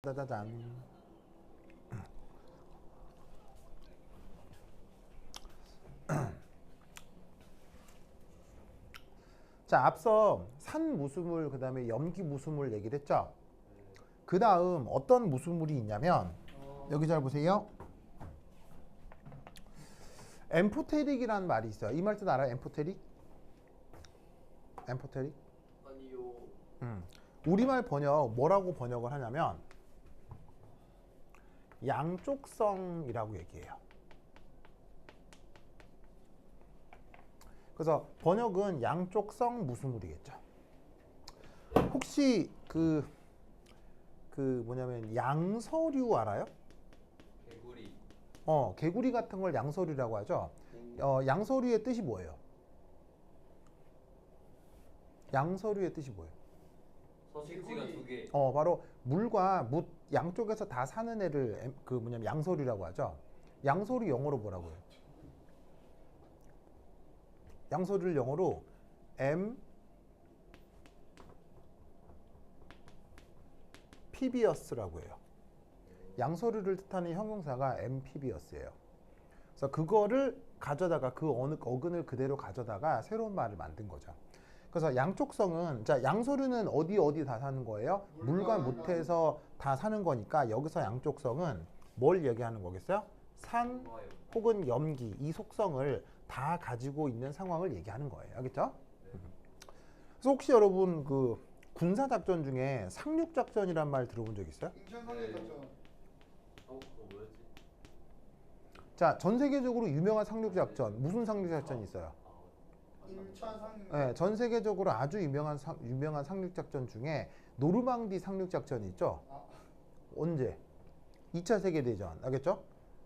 짜자잔. 자, 앞서 산무수물, 그 다음에 염기무수물 얘기를 했죠. 그 다음 어떤 무수물이 있냐면 여기 잘 보세요. 엠포테릭이라는 말이 있어요. 이 말 뜻 알아요? 엠포테릭? 엠포테릭? 아니요. 우리말 번역 뭐라고 번역을 하냐면 양쪽성이라고 얘기해요. 그래서 번역은 양쪽성 무수물이겠죠. 혹시 그 뭐냐면 양서류 알아요? 개구리. 개구리 같은 걸 양서류라고 하죠. 양서류의 뜻이 뭐예요? 양서류의 뜻이 뭐예요? 서식지가 두 개. 바로 물과 무 양쪽에서 다 사는 애를 그 뭐냐면 양서류라고 하죠. 양서류 영어로 뭐라고 해요? 양서류를 영어로 엠피비어스라고 해요. 양서류를 뜻하는 형용사가 엠피비어스예요. 그래서 그거를 가져다가 그 어느 어근을 그대로 가져다가 새로운 말을 만든 거죠. 그래서 양쪽성은 자 양서류는 어디 다 사는 거예요? 물과 무태에서 다 사는 거니까 여기서 양쪽성은 뭘 얘기하는 거겠어요? 산 혹은 염기 이 속성을 다 가지고 있는 상황을 얘기하는 거예요. 알겠죠? 그래서 혹시 여러분 그 군사 작전 중에 상륙 작전이란 말 들어본 적 있어요? 인천 상륙 작전. 그거 뭐였지? 자, 전 세계적으로 유명한 상륙 작전 무슨 상륙 작전이 있어요? 인천 상륙. 네, 전 세계적으로 아주 유명한 상륙 작전 중에 노르망디 상륙 작전이 있죠. 언제? 2차 세계 대전. 알겠죠?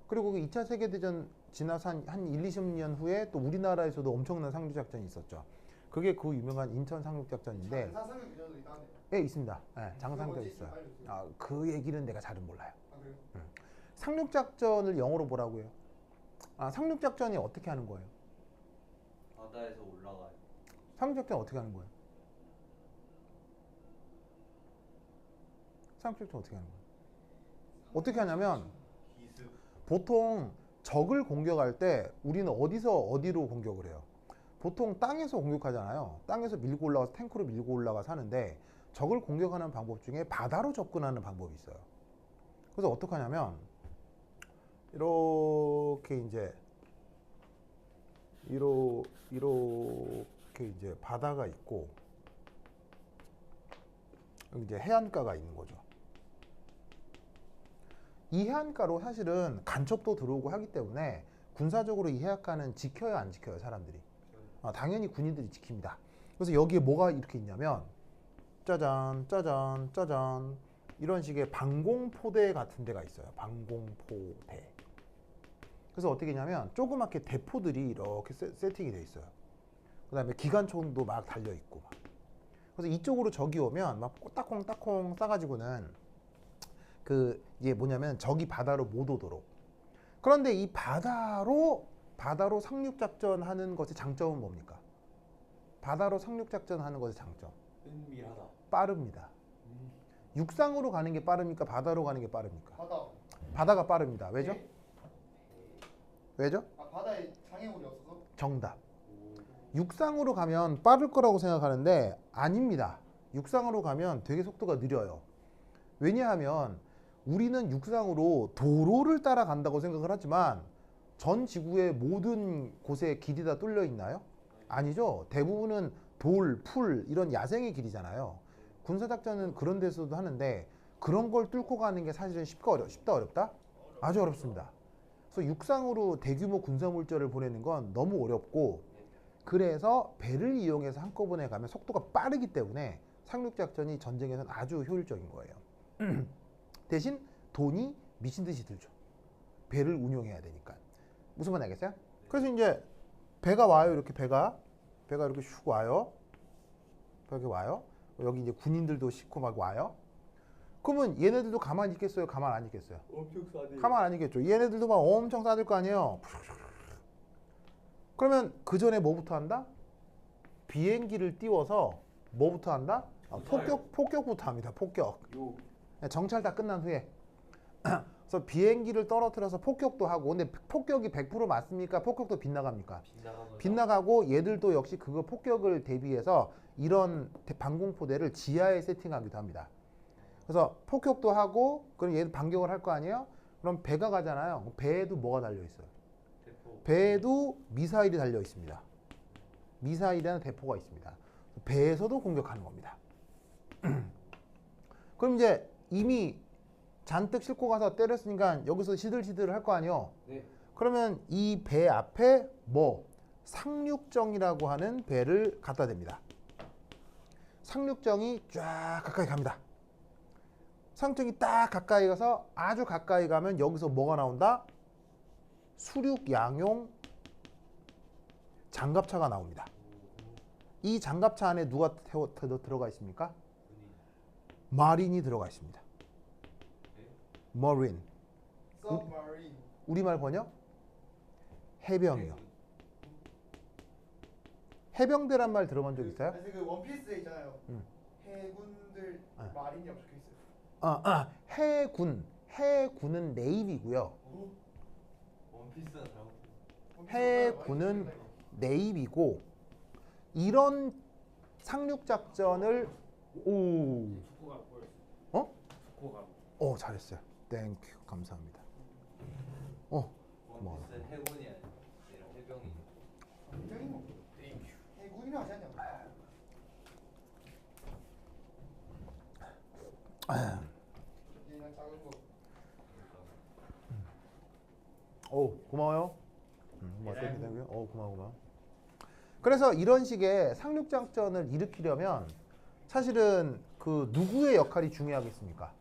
그리고 그 2차 세계 대전 지나서 한 1, 20년 후에 또 우리나라에서도 엄청난 상륙 작전이 있었죠. 그게 그 유명한 인천 상륙 작전인데 장사 상륙 대전도 있다네. 예, 있습니다. 예, 장상도 그거 있어요. 어찌 있을지 아, 그 얘기는 내가 잘은 몰라요. 아 그래요? 상륙 작전을 영어로 뭐라고 해요? 아, 상륙 작전이 어떻게 하는 거예요? 바다에서 올라가요. 상륙 작전 어떻게 하는 거예요? 상륙 작전 어떻게 하는 거예요? 어떻게 하냐면 기습. 보통 적을 공격할 때 우리는 어디서 어디로 공격을 해요? 보통 땅에서 공격하잖아요. 땅에서 밀고 올라가서 탱크로 밀고 올라가서 하는데 적을 공격하는 방법 중에 바다로 접근하는 방법이 있어요. 그래서 어떻게 하냐면 이렇게 이제 바다가 있고 여기 이제 해안가가 있는 거죠. 이 해안가로 사실은 간첩도 들어오고 하기 때문에 군사적으로 이 해안가는 지켜요, 안 지켜요, 사람들이? 당연히 군인들이 지킵니다. 그래서 여기에 뭐가 이렇게 있냐면 짜잔, 짜잔, 짜잔 이런 식의 방공포대 같은 데가 있어요. 방공포대. 그래서 어떻게 했냐면 조그맣게 대포들이 이렇게 세팅이 돼 있어요. 그 다음에 기관총도 막 달려 있고 막. 그래서 이쪽으로 적이 오면 막 따콩따콩 싸가지고는 이게 뭐냐면 적이 바다로 못 오도록. 그런데 이 바다로 상륙 작전 하는 것의 장점은 뭡니까? 바다로 상륙 작전 하는 것의 장점. 은밀하다. 빠릅니다. 육상으로 가는 게 빠릅니까? 바다로 가는 게 빠릅니까? 바다. 바다가 빠릅니다. 왜죠? 네. 왜죠? 아 바다에 장애물이 없어서? 정답. 육상으로 가면 빠를 거라고 생각하는데 아닙니다. 육상으로 가면 되게 속도가 느려요. 왜냐하면 우리는 육상으로 도로를 따라간다고 생각을 하지만 전 지구의 모든 곳에 길이 다 뚫려 있나요? 아니죠. 대부분은 돌, 풀 이런 야생의 길이잖아요. 군사작전은 그런 데서도 하는데 그런 걸 뚫고 가는 게 사실은 쉽다 어렵다? 아주 어렵습니다. 그래서 육상으로 대규모 군사물자를 보내는 건 너무 어렵고 그래서 배를 이용해서 한꺼번에 가면 속도가 빠르기 때문에 상륙작전이 전쟁에서는 아주 효율적인 거예요. 대신 돈이 미친 듯이 들죠. 배를 운용해야 되니까. 무슨 말 알겠어요? 그래서 이제 배가 와요. 이렇게 배가 이렇게 슉 와요. 이렇게 와요. 여기 이제 군인들도 싣고 막 와요. 그러면 얘네들도 가만히 있겠어요? 가만 안 있겠어요? 엄청 싸네. 가만 안 있겠죠. 얘네들도 막 엄청 싸들 거 아니에요. 그러면 그 전에 뭐부터 한다? 비행기를 띄워서 뭐부터 한다? 폭격부터 합니다. 폭격. 정찰 다 끝난 후에. 그래서 비행기를 떨어뜨려서 폭격도 하고, 근데 폭격이 100% 맞습니까? 폭격도 빗나갑니까? 빗나가면서 빗나가고 얘들도 역시 그거 폭격을 대비해서 이런 방공포대를 지하에 세팅하기도 합니다. 그래서 폭격도 하고 그럼 얘도 반격을 할 거 아니에요? 그럼 배가 가잖아요. 배에도 뭐가 달려 있어요? 대포. 배에도 미사일이 달려 있습니다. 미사일이라는 대포가 있습니다. 배에서도 공격하는 겁니다. 그럼 이제 이미 잔뜩 싣고 가서 때렸으니까 여기서 시들시들 할 거 아니에요? 네. 그러면 이 배 앞에 뭐 상륙정이라고 하는 배를 갖다 댑니다. 상륙정이 쫙 가까이 갑니다. 상륙정이 딱 가까이 가서 아주 가까이 가면 여기서 뭐가 나온다? 수륙 양용 장갑차가 나옵니다. 이 장갑차 안에 누가 들어가 있습니까? 마린이 들어가 있습니다. 머린. 서브마린. 우리말 번역? 해병이요. 해병대란 말 들어본 적 있어요? 아니 그 원피스에 있잖아요. 응. 해군들 네. 마린이라고 적혀 있어요. 해군. 해군은 네이비고요. 원피스가 잘못. 해군은 네이비고 이런 상륙 작전을 축구가 보였어. 어? 축구가. 잘했어요. 땡큐 감사합니다. 고마워. 원피스는 해군이 아니라 해병이. 굉장히 뭐 해군이라 하지 않냐? 얘는 작은 거. 고마워요. 고마워요. 고마워. 그래서 이런 식의 상륙 작전을 일으키려면 사실은 그 누구의 역할이 중요하겠습니까?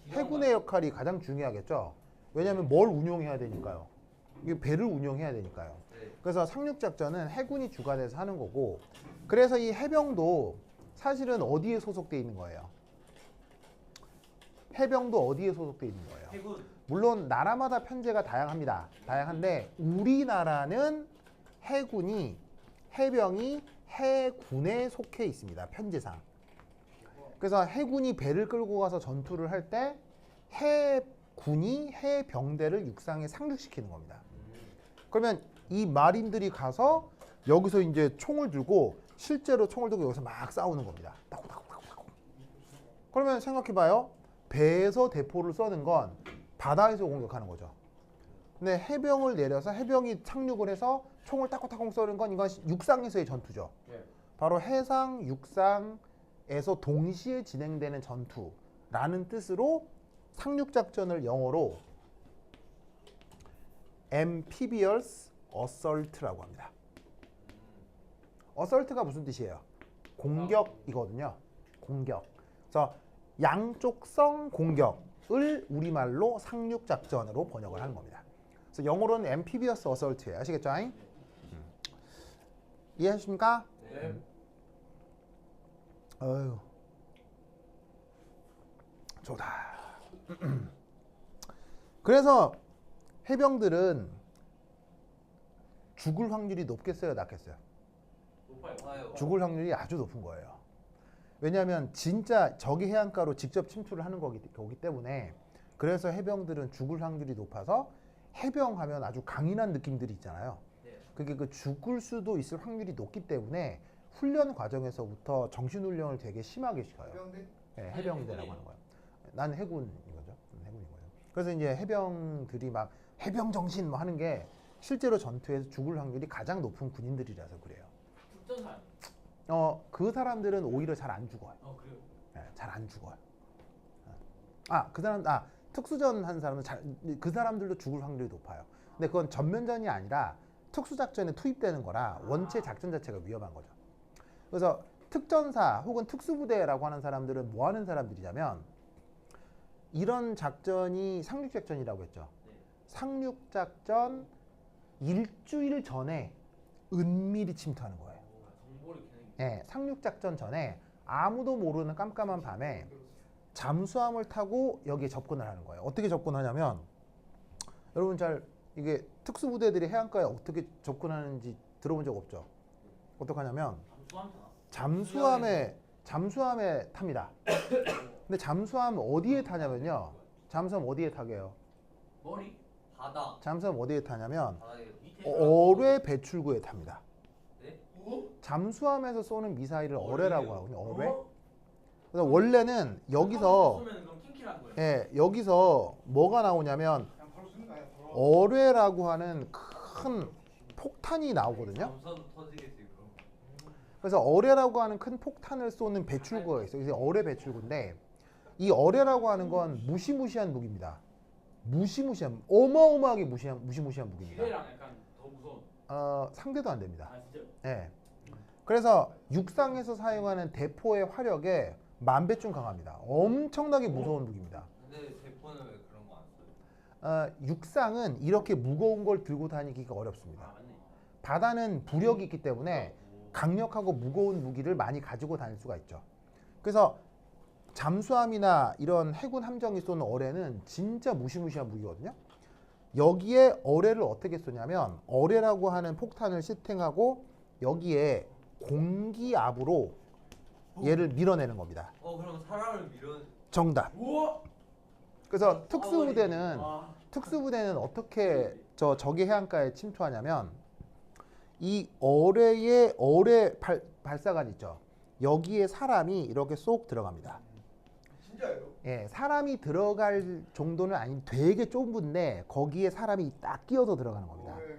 해군의 역할이 가장 중요하겠죠. 왜냐하면 뭘 운용해야 되니까요. 이게 배를 운용해야 되니까요. 네. 그래서 상륙 작전은 해군이 주관해서 하는 거고, 그래서 이 해병도 사실은 어디에 소속돼 있는 거예요? 해병도 어디에 소속돼 있는 거예요? 해군. 물론 나라마다 편제가 다양합니다. 다양한데 우리나라는 해병이 해군에 속해 있습니다. 편제상. 그래서 해군이 배를 끌고 가서 전투를 할 때 해군이 해병대를 육상에 상륙시키는 겁니다. 그러면 이 마린들이 가서 여기서 이제 총을 들고 실제로 총을 들고 여기서 막 싸우는 겁니다. 따고따고따고. 그러면 생각해봐요. 배에서 대포를 쏘는 건 바다에서 공격하는 거죠. 근데 해병을 내려서 해병이 착륙을 해서 총을 따고따고 쏘는 건 이건 육상에서의 전투죠. 예. 바로 해상, 육상에서 동시에 진행되는 전투라는 뜻으로 상륙작전을 영어로 amphibious assault라고 합니다. assault가 무슨 뜻이에요? 공격이거든요. 공격. 그래서 양쪽성 공격을 우리말로 상륙작전으로 번역을 하는 겁니다. 그래서 영어로는 amphibious assault예요. 아시겠죠? 이해하십니까? 네. 어휴, 좋다. 그래서 해병들은 죽을 확률이 높겠어요, 낮겠어요? 높아요. 죽을 확률이 아주 높은 거예요. 왜냐하면 진짜 적이 해안가로 직접 침투를 하는 거기 때문에, 그래서 해병들은 죽을 확률이 높아서 해병하면 아주 강인한 느낌들이 있잖아요. 네. 그게 그 죽을 수도 있을 확률이 높기 때문에 훈련 과정에서부터 정신훈련을 되게 심하게 시켜요. 해병대? 네, 해병대라고 하는 거예요. 난 해군인 거죠. 해군인 거죠. 그래서 이제 해병들이 막 해병 정신 뭐 하는 게 실제로 전투에서 죽을 확률이 가장 높은 군인들이라서 그래요. 특전사. 그 사람들은 오히려 잘 안 죽어요. 그래요. 네, 잘 안 죽어요. 특수전 한 사람은 그 사람들도 죽을 확률이 높아요. 근데 그건 전면전이 아니라 특수작전에 투입되는 거라 원체 작전 자체가 위험한 거죠. 그래서 특전사 혹은 특수부대라고 하는 사람들은 뭐 하는 사람들이냐면, 이런 작전이 상륙작전이라고 했죠. 네. 상륙작전 일주일 전에 은밀히 침투하는 거예요. 정보를 그냥. 네, 상륙작전 전에 아무도 모르는 깜깜한 밤에 잠수함을 타고 여기에 접근을 하는 거예요. 어떻게 접근하냐면, 여러분 이게 특수부대들이 해안가에 어떻게 접근하는지 들어본 적 없죠? 어떻게 하냐면 잠수함 타나? 잠수함에 탑니다. 근데 잠수함 어디에 타냐면요. 잠수함 어디에 타게요? 머리 바다. 잠수함 어디에 타냐면 바다에. 밑에 어뢰 배출구에 탑니다. 네? 잠수함에서 쏘는 미사일을 어뢰요? 어뢰라고 하거든요. 어뢰. 어? 그래서 원래는 여기서 쏘면 그럼 킹키라는 거예요. 예, 여기서 뭐가 나오냐면 그냥 바로 쓰는 거 아니야? 바로. 어뢰라고 하는 큰 폭탄이 나오거든요. 잠수도 터지겠지 그럼. 그래서 어뢰라고 하는 큰 폭탄을 쏘는 배출구가 있어요. 그래서 어뢰 배출구인데 이 어뢰라고 하는 건 무시무시한 무기입니다. 무시무시한 어마어마하게 무시무시한 무기입니다. 지뢰랑 약간 더 무서운. 상대도 안 됩니다. 아 진짜? 예. 그래서 육상에서 사용하는 대포의 화력에 10,000배쯤 강합니다. 엄청나게 무서운 무기입니다. 근데 대포는 왜 그런 거 안 써요? 육상은 이렇게 무거운 걸 들고 다니기가 어렵습니다. 아 맞네. 바다는 부력이 있기 때문에 강력하고 무거운 무기를 많이 가지고 다닐 수가 있죠. 그래서 잠수함이나 이런 해군 함정이 쏘는 어뢰는 진짜 무시무시한 무기거든요. 여기에 어뢰를 어떻게 쏘냐면 어뢰라고 하는 폭탄을 시팅하고 여기에 공기압으로 얘를 밀어내는 겁니다. 그럼 사람을 밀어. 정답. 우와. 그래서 특수부대는 와. 어떻게 저기 해안가에 침투하냐면 이 어뢰의 어뢰 발사관 있죠. 여기에 사람이 이렇게 쏙 들어갑니다. 진짜예요? 예, 사람이 들어갈 정도는 아닌 되게 좁은데 거기에 사람이 딱 끼어서 들어가는 겁니다. 네.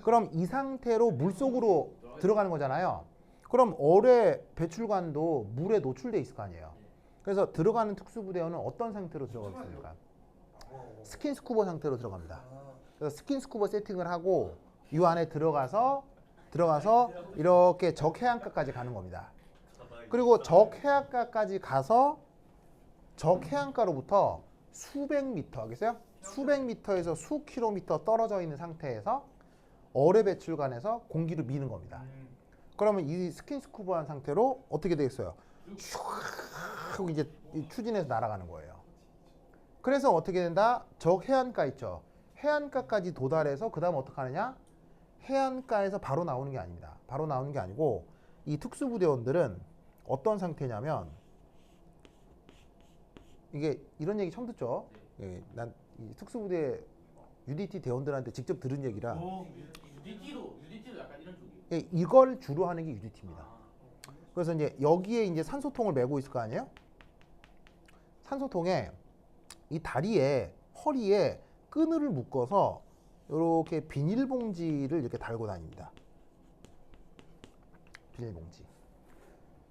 그럼 이 상태로 물속으로 들어가는 거잖아요. 그럼 어뢰 배출관도 물에 노출돼 있을 거 아니에요. 그래서 들어가는 특수부대원은 어떤 상태로 들어가겠습니까? 스킨스쿠버 상태로 들어갑니다. 그래서 스킨스쿠버 세팅을 하고 이 안에 들어가서 이렇게 적 해안가까지 가는 겁니다. 그리고 적 해안가까지 가서 적 해안가로부터 수백 미터, 알겠어요? 수백 미터에서 수 킬로미터 떨어져 있는 상태에서 어뢰 배출관에서 공기를 미는 겁니다. 그러면 이 스킨스쿠버한 상태로 어떻게 되겠어요? 슉 하고 이제 추진해서 날아가는 거예요. 그래서 어떻게 된다? 적 해안가 있죠. 해안가까지 도달해서 그 다음 어떻게 하느냐? 해안가에서 바로 나오는 게 아닙니다. 바로 나오는 게 아니고 이 특수부대원들은 어떤 상태냐면 이게 이런 얘기 처음 듣죠? 예, 난 이 특수부대 UDT 대원들한테 직접 들은 얘기라 UDT도 약간 이런 쪽이에요. 예, 이걸 주로 하는 게 UDT입니다. 아. 그래서 이제 여기에 이제 산소통을 메고 있을 거 아니에요? 산소통에 이 다리에 허리에 끈을 묶어서 이렇게 비닐봉지를 이렇게 달고 다닙니다. 비닐봉지.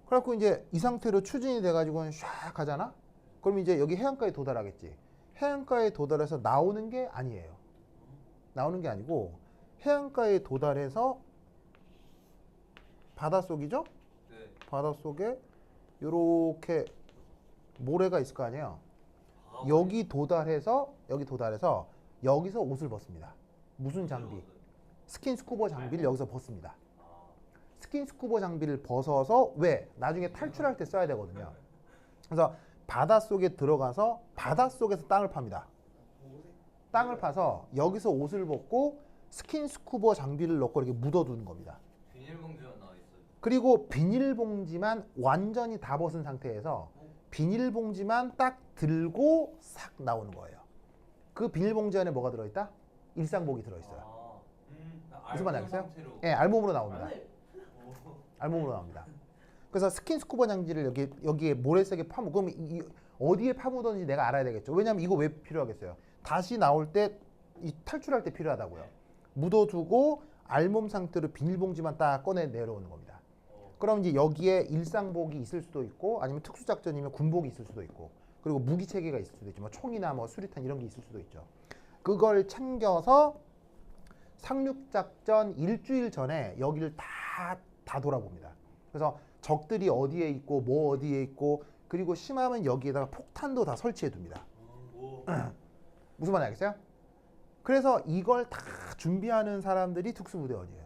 그래갖고 이제 이 상태로 추진이 돼가지고 샥 가잖아? 그럼 이제 여기 해안가에 도달하겠지. 해안가에 도달해서 나오는 게 아니에요. 나오는 게 아니고 해안가에 도달해서 바닷속이죠? 네. 바닷속에 요렇게 모래가 있을 거 아니에요. 여기 도달해서 여기서 옷을 벗습니다. 무슨 장비? 스킨스쿠버 장비를 여기서 벗습니다. 스킨스쿠버 장비를 벗어서 왜? 나중에 탈출할 때 써야 되거든요. 그래서 바닷속에 들어가서 바닷속에서 땅을 팝니다. 땅을 파서 여기서 옷을 벗고 스킨스쿠버 장비를 넣고 이렇게 묻어두는 겁니다. 비닐봉지만 나와 있어요. 그리고 비닐봉지만 완전히 다 벗은 상태에서 비닐봉지만 딱 들고 싹 나오는 거예요. 그 비닐봉지 안에 뭐가 들어있다? 일상복이 들어있어요. 무슨 말인지 알겠어요? 예, 알몸으로 나옵니다. 맞네. 알몸으로 나옵니다. 그래서 스킨스쿠버 장비를 여기에 모래색에 파묻고 그럼 어디에 파묻었는지 내가 알아야 되겠죠. 왜냐하면 이거 왜 필요하겠어요? 다시 나올 때 탈출할 때 필요하다고요. 묻어두고 알몸 상태로 비닐봉지만 딱 꺼내 내려오는 겁니다. 그럼 이제 여기에 일상복이 있을 수도 있고 아니면 특수작전이면 군복이 있을 수도 있고 그리고 무기 체계가 있을 수도 있죠. 뭐 총이나 뭐 수류탄 이런 게 있을 수도 있죠. 그걸 챙겨서 상륙작전 일주일 전에 여기를 다 돌아봅니다. 그래서 적들이 어디에 있고 뭐 어디에 있고 그리고 심하면 여기에다가 폭탄도 다 설치해 둡니다. 무슨 말인지 알겠어요? 그래서 이걸 다 준비하는 사람들이 특수부대원이에요.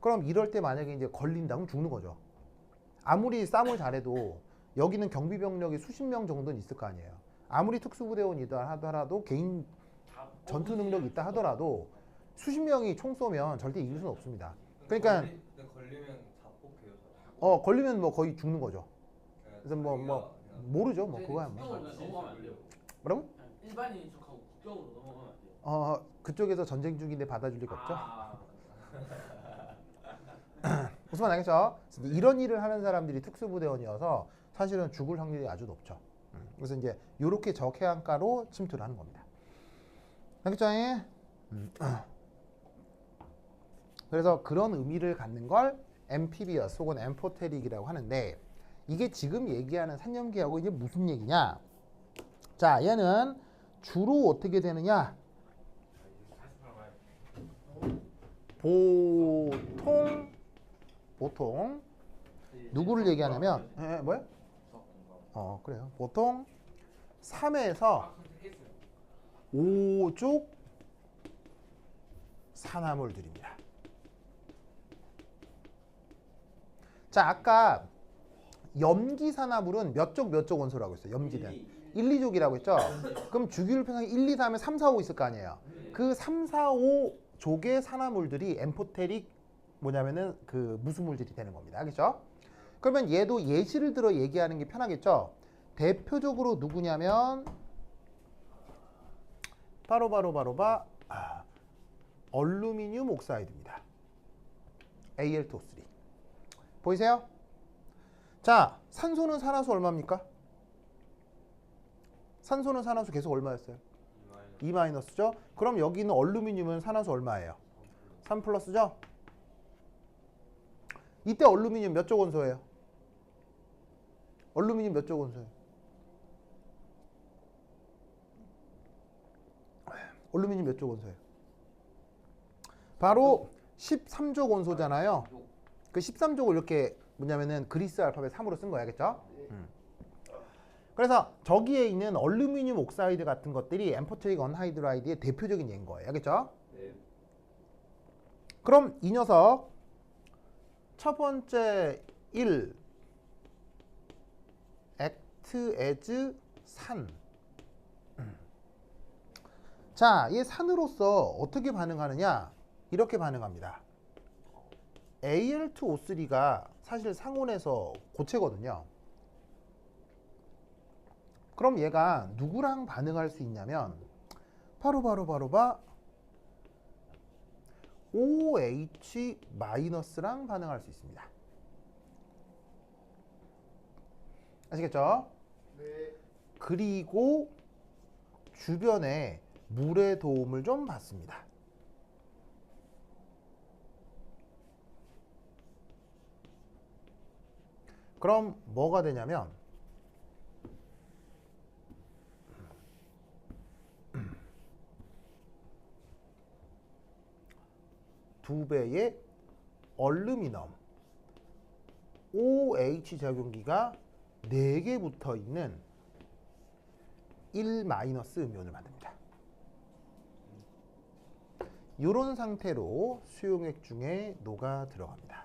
그럼 이럴 때 만약에 이제 걸린다면 죽는 거죠. 아무리 싸움을 잘해도 여기는 경비병력이 수십 명 정도는 있을 거 아니에요. 아무리 특수부대원이다 하더라도 개인 전투 능력이 있다 하더라도 수십 명이 총 쏘면 절대 이길 수는 없습니다. 그러니까 걸리면 자폭해요. 걸리면 뭐 거의 죽는 거죠. 그래서 모르죠. 뭐 그거야 뭐. 국경으로 그냥 넘어가면 안 돼요. 뭐라고? 그냥 일반인인 척하고 국경으로 넘어가면 안 돼요. 그쪽에서 전쟁 중인데 받아줄 리가 없죠. 아, 무슨 말 알겠죠? 이런 일을 하는 사람들이 특수부대원이어서 사실은 죽을 확률이 아주 높죠. 그래서 이제 이렇게 적해안가로 침투를 하는 겁니다. 알겠죠? 그래서 그런 의미를 갖는 걸 엠피비어스 혹은 엠포테릭이라고 하는데 이게 지금 얘기하는 산염기하고 이제 무슨 얘기냐? 자, 얘는 주로 어떻게 되느냐? 보통 누구를 얘기하냐면 뭐야? 그래요. 보통 3에서 5족 산화물들입니다. 자, 아까 염기 산화물은 몇 족 원소라고 했어요? 염기는 1, 2족이라고 했죠? 그럼 주기율표상에 1, 2, 3에 3, 4, 5 있을 거 아니에요? 그 3, 4, 5족의 산화물들이 엠포테릭 뭐냐면은 그 무수물질이 되는 겁니다. 알겠죠? 그러면 얘도 예시를 들어 얘기하는 게 편하겠죠? 대표적으로 누구냐면 바로 얼루미늄 옥사이드입니다. Al2O3. 보이세요? 자, 산소는 산화수 얼마입니까? 산소는 산화수 계속 얼마였어요? 2 마이너스죠? 그럼 여기 있는 얼루미늄은 산화수 얼마예요? 3 플러스죠? 이때 얼루미늄 몇 족 원소예요? 얼루미늄 몇 족 원소예요? 얼루미늄 몇 족 원소예요? 바로 13족 원소잖아요. 그 13족을 이렇게 뭐냐면은 그리스 알파벳 3으로 쓴 거야. 알겠죠? 그래서 저기에 있는 얼루미늄 옥사이드 같은 것들이 엠포테릭 언하이드라이드의 대표적인 예인 거예요. 알겠죠? 네. 그럼 이 녀석 첫 번째 1 act as 산. 자, 얘 산으로서 어떻게 반응하느냐? 이렇게 반응합니다. Al2O3가 사실 상온에서 고체거든요. 그럼 얘가 누구랑 반응할 수 있냐면 바로 OH-랑 반응할 수 있습니다. 아시겠죠? 네. 그리고 주변에 물의 도움을 좀 받습니다. 그럼 뭐가 되냐면 두 배의 얼루미늄 OH 작용기가 4개 붙어 있는 1 마이너스 음이온을 만듭니다. 이런 상태로 수용액 중에 녹아 들어갑니다.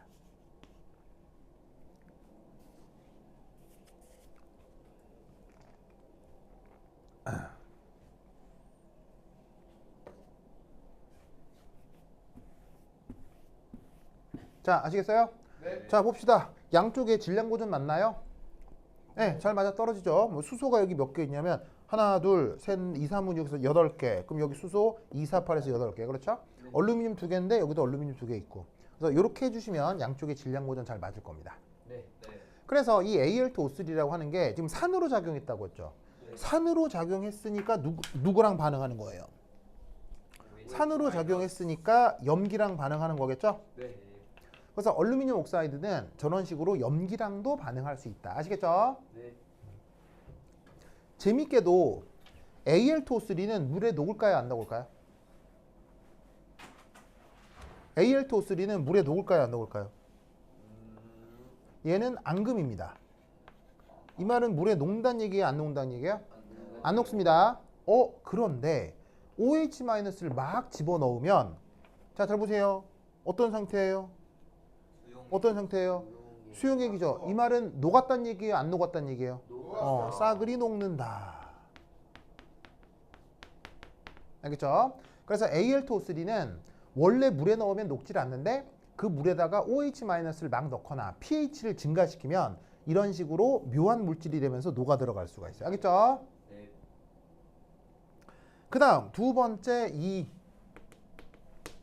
자, 아시겠어요? 네. 자, 봅시다. 양쪽에 질량 고전 맞나요? 네, 잘 맞아 떨어지죠. 뭐 수소가 여기 몇 개 있냐면 하나, 둘, 셋, 2, 3은 여기서 8개. 그럼 여기 수소 2, 4, 8에서 8개. 그렇죠? 얼루미늄 2개인데 여기도 얼루미늄 2개 있고. 그래서 이렇게 해주시면 양쪽에 질량 고전 잘 맞을 겁니다. 네. 그래서 이 Al2O3라고 하는 게 지금 산으로 작용했다고 했죠. 산으로 작용했으니까 누구랑 반응하는 거예요? 산으로 작용했으니까 염기랑 반응하는 거겠죠? 네. 그래서 얼루미늄 옥사이드는 저런 식으로 염기랑도 반응할 수 있다. 아시겠죠? 네. 재밌게도 Al2O3는 물에 녹을까요? 안 녹을까요? Al2O3는 물에 녹을까요? 안 녹을까요? 얘는 앙금입니다. 이 말은 물에 녹는다는 얘기예요? 안 녹는다는 얘기예요? 안 녹습니다. 그런데 OH-를 막 집어넣으면 자, 잘 보세요. 어떤 상태예요? 어떤 상태예요? 수용액이죠. 이 말은 녹았다는 얘기예요? 안 녹았다는 얘기예요? 싸그리 녹는다. 알겠죠? 그래서 Al2O3는 원래 물에 넣으면 녹질 않는데 그 물에다가 OH-를 막 넣거나 pH를 증가시키면 이런 식으로 묘한 물질이 되면서 녹아 들어갈 수가 있어요. 알겠죠? 네. 그 다음 두 번째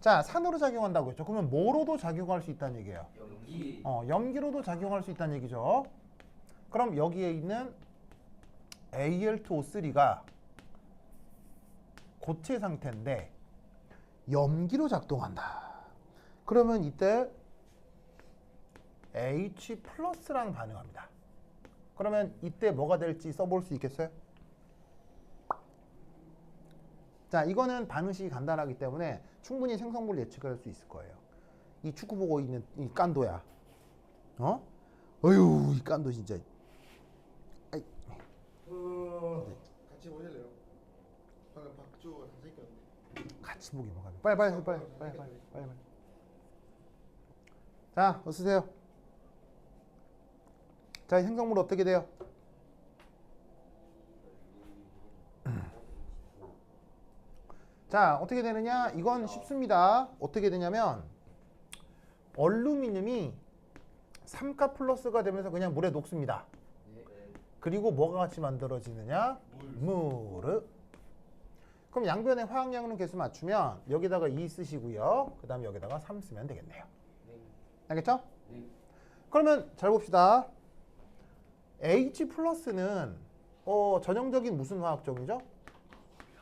자, 산으로 작용한다고 했죠. 그러면 뭐로도 작용할 수 있다는 얘기예요. 연기. 염기로도 작용할 수 있다는 얘기죠. 그럼 여기에 있는 Al2O3가 고체 상태인데 염기로 작동한다. 그러면 이때 H 플러스랑 반응합니다. 그러면 이때 뭐가 될지 써볼 수 있겠어요? 자, 이거는 반응식이 간단하기 때문에 충분히 생성물 예측할 수 있을 거예요. 이 축구 보고 있는 이 깐도야. 어휴, 이 깐도 진짜. 아이. 같이 보실래요? 방금 박주호가 잘생겼는데. 같이 보기 뭐가. 빨리. 자, 쓰세요. 자, 이 생성물 어떻게 돼요? 자, 어떻게 되느냐? 이건 쉽습니다. 어떻게 되냐면 얼루미늄이 3가 플러스가 되면서 그냥 물에 녹습니다. 그리고 뭐가 같이 만들어지느냐? 물. 그럼 양변의 화학량은 계수 맞추면 여기다가 2 쓰시고요. 그 다음에 여기다가 3 쓰면 되겠네요. 알겠죠? 그러면 잘 봅시다. H 플러스는 전형적인 무슨 화학종이죠?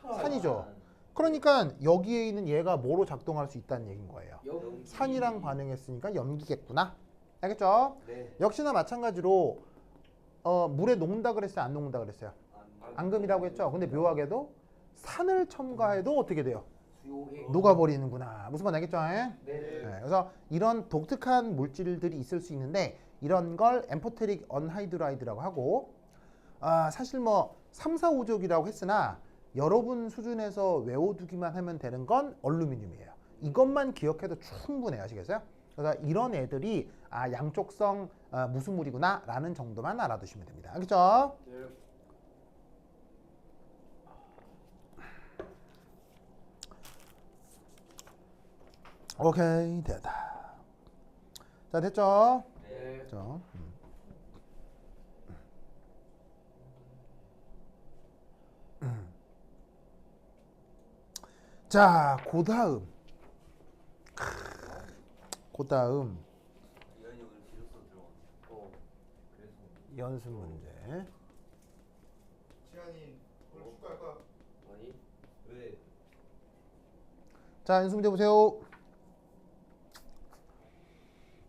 산이죠. 그러니까 여기에 있는 얘가 뭐로 작동할 수 있다는 얘기인 거예요. 산이랑 반응했으니까 염기겠구나. 알겠죠? 네. 역시나 마찬가지로 물에 녹는다 그랬어요? 안 녹는다 그랬어요? 앙금이라고 했죠? 근데 묘하게도 산을 첨가해도 어떻게 돼요? 녹아버리는구나. 무슨 말 알겠죠? 네, 그래서 이런 독특한 물질들이 있을 수 있는데 이런 걸 엠포테릭 언하이드라이드라고 하고 사실 뭐 3, 4, 5족이라고 했으나 여러분 수준에서 외워두기만 하면 되는 건 얼루미늄이에요. 이것만 기억해도 충분해요. 아시겠어요? 그래서 이런 애들이 양쪽성 무슨 물이구나 라는 정도만 알아두시면 됩니다. 알겠죠? 오케이, 됐다. 자, 됐죠? 네. 됐죠? 자, 그 다음 이현이 오늘 기숙사 들어왔어. 그래서 연습 문제. 지한이 오늘 축구할 거야? 아니 왜? 자, 연습 문제 보세요.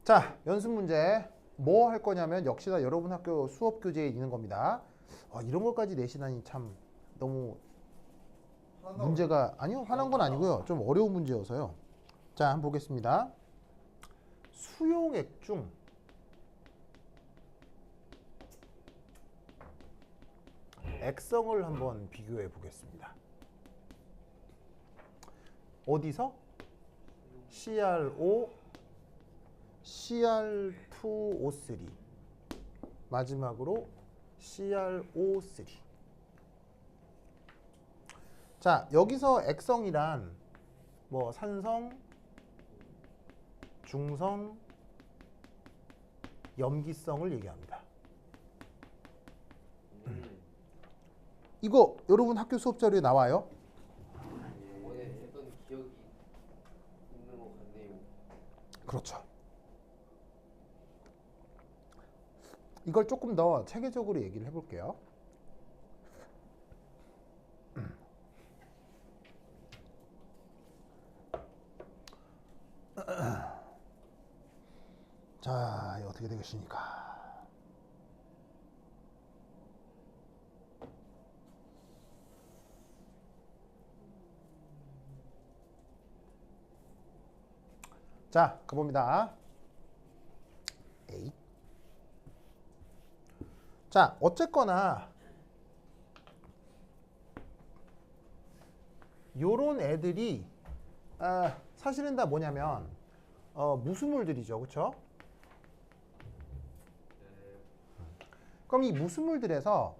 자, 연습 문제 뭐 할 거냐면 역시나 여러분 학교 수업 교재에 있는 겁니다. 이런 것까지 내시다니 참 너무 문제가 아니요, 화난 건 아니고요. 좀 어려운 문제여서요. 자, 한번 보겠습니다. 수용액 중 액성을 한번 비교해 보겠습니다. 어디서? CrO, Cr2O3 마지막으로 CrO3. 자, 여기서 액성이란 뭐 산성, 중성, 염기성을 얘기합니다. 이거 여러분 학교 수업 자료에 나와요? 저번에 했던 기억이 있는 것 같네요. 그렇죠. 이걸 조금 더 체계적으로 얘기를 해볼게요. 자, 이거 어떻게 되겠습니까? 자, 가봅니다. 에잇. 자, 어쨌거나 요런 애들이 사실은 다 뭐냐면 무수물들이죠. 그렇죠? 그럼 이 무수물들에서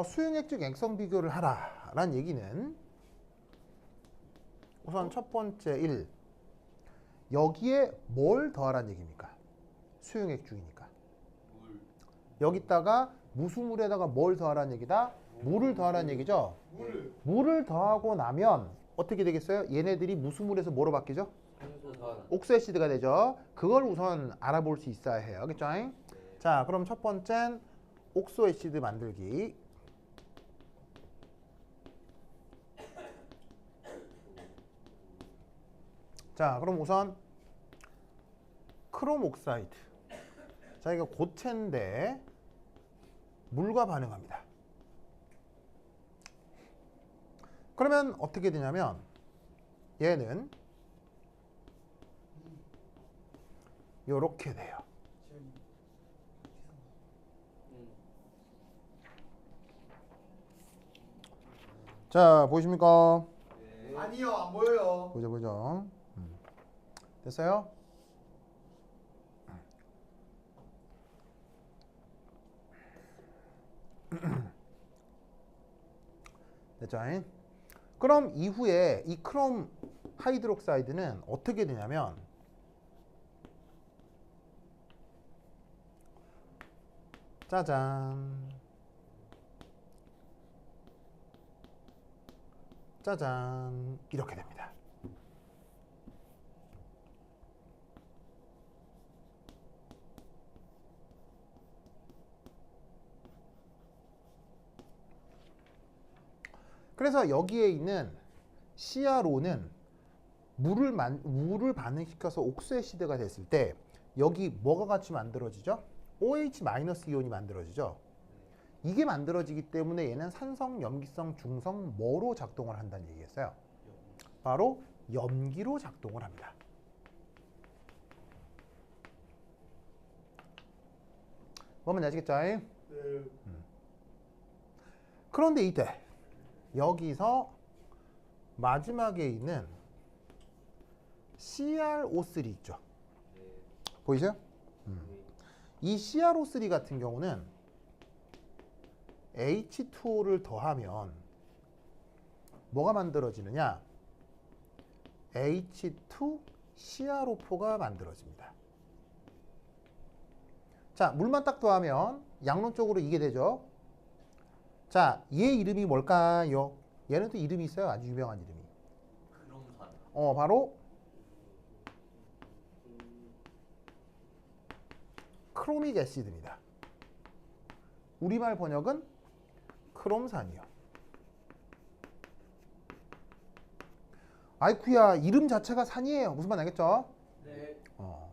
수용액적 액성 비교를 하라라는 얘기는 우선 첫 번째 1. 여기에 뭘 더하라는 얘기입니까? 수용액 중이니까. 물. 여기다가 무수물에다가 뭘 더하라는 얘기다? 물을 더하라는 얘기죠. 물을 더하고 나면 어떻게 되겠어요? 얘네들이 무수물에서 뭐로 바뀌죠? 산소산. 옥수 애시드가 되죠. 그걸 우선 알아볼 수 있어야 해요. 그죠? 자, 그럼 첫 번째는 옥수 애시드 만들기. 자, 그럼 우선 크롬 옥사이드. 자, 이거 고체인데 물과 반응합니다. 그러면 어떻게 되냐면 얘는 요렇게 돼요. 자, 보이십니까? 아니요, 안 보여요. 보죠. 됐어요? 됐죠? 그럼 이후에 이 크롬 하이드록사이드는 어떻게 되냐면 짜잔 짜잔 이렇게 됩니다. 그래서 여기에 있는 CRO는 물을 반응시켜서 옥수애시드가 됐을 때 여기 뭐가 같이 만들어지죠? OH- 이온이 만들어지죠. 이게 만들어지기 때문에 얘는 산성, 염기성, 중성 뭐로 작동을 한다는 얘기겠어요? 바로 염기로 작동을 합니다. 뭔지 아시겠죠? 네. 그런데 이때 여기서 마지막에 있는 CrO3 있죠. 보이세요? 이 CrO3 같은 경우는 H2O를 더하면 뭐가 만들어지느냐? H2CrO4가 만들어집니다. 자, 물만 딱 더하면 양론적으로 이게 되죠. 자, 얘 이름이 뭘까요? 얘는 또 이름이 있어요. 아주 유명한 이름이. 크롬산. 바로 크로믹 애시드입니다. 우리말 번역은 크롬산이요. 아이쿠야, 이름 자체가 산이에요. 무슨 말 알겠죠? 네.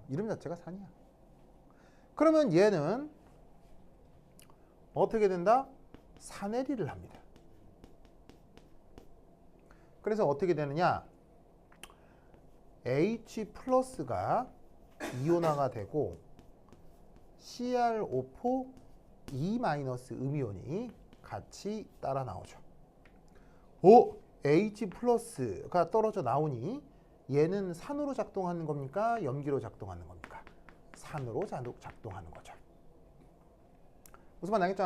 이름 자체가 산이야. 그러면 얘는 어떻게 된다? 산해리를 합니다. 그래서 어떻게 되느냐? H 플러스가 이온화가 되고 CrO4 E 마이너스 음이온이 같이 따라 나오죠. H 플러스가 떨어져 나오니 얘는 산으로 작동하는 겁니까? 염기로 작동하는 겁니까? 산으로 작동하는 거죠. 무슨 말 알겠죠?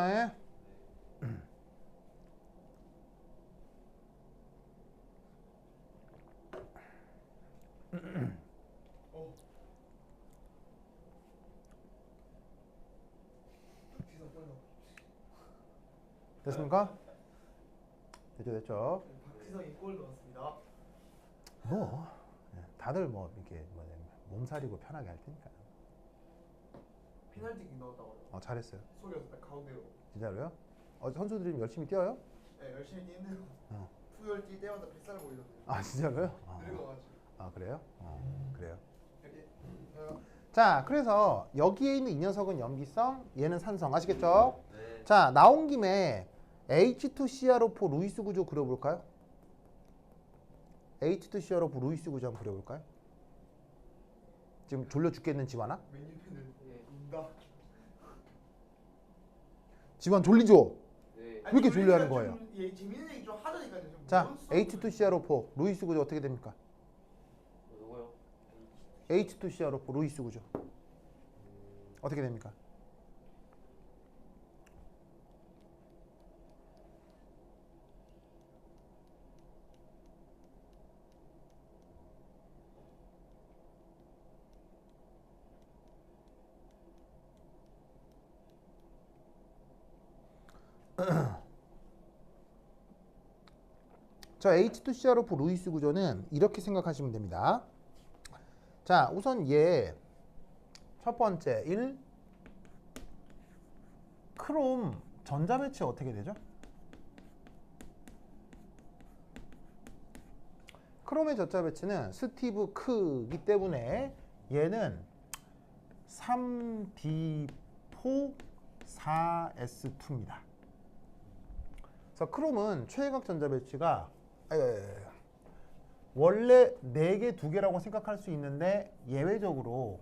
됐습니까? 됐죠? 박지성이 골 넣었습니다. 뭐 다들 뭐 이렇게 몸살이고 편하게 할 테니까. 페널티킥 넣었다고요. 잘했어요. 속여서 딱 가운데로. 진짜로요? 선수들이 좀 열심히 뛰어요? 네, 열심히 뛰는데요. 어. 푸열 뛸 때마다 뱃살 보이던데요. 진짜로요? 늙어가지고. 그래요? 그래요. 이렇게. 자, 그래서 여기에 있는 이 녀석은 염기성, 얘는 산성. 아시겠죠? 네. 자, 나온 김에 H2CrO4 루이스 구조 그려볼까요? H2CrO4 루이스 구조 한번 그려볼까요? 지금 졸려 죽겠는 지환아? 메뉴팬을 운다. 지환 졸리죠? 네. 왜 이렇게 졸려하는 거예요? 예, 재밌는 얘기 좀 하자니까요. 좀 자, 뭔 수업을 H2CrO4 루이스 구조 어떻게 됩니까? 누구요? H2CrO4 루이스 구조 어떻게 됩니까? 저 H2CrO4 루이스 구조는 이렇게 생각하시면 됩니다. 자, 우선 얘 첫 번째 1 크롬 전자 배치 어떻게 되죠? 크롬의 전자 배치는 스티브 크기 때문에 얘는 3D4 4S2입니다. 그래서 크롬은 최외곽 전자 배치가 원래 4개, 2개라고 생각할 수 있는데 예외적으로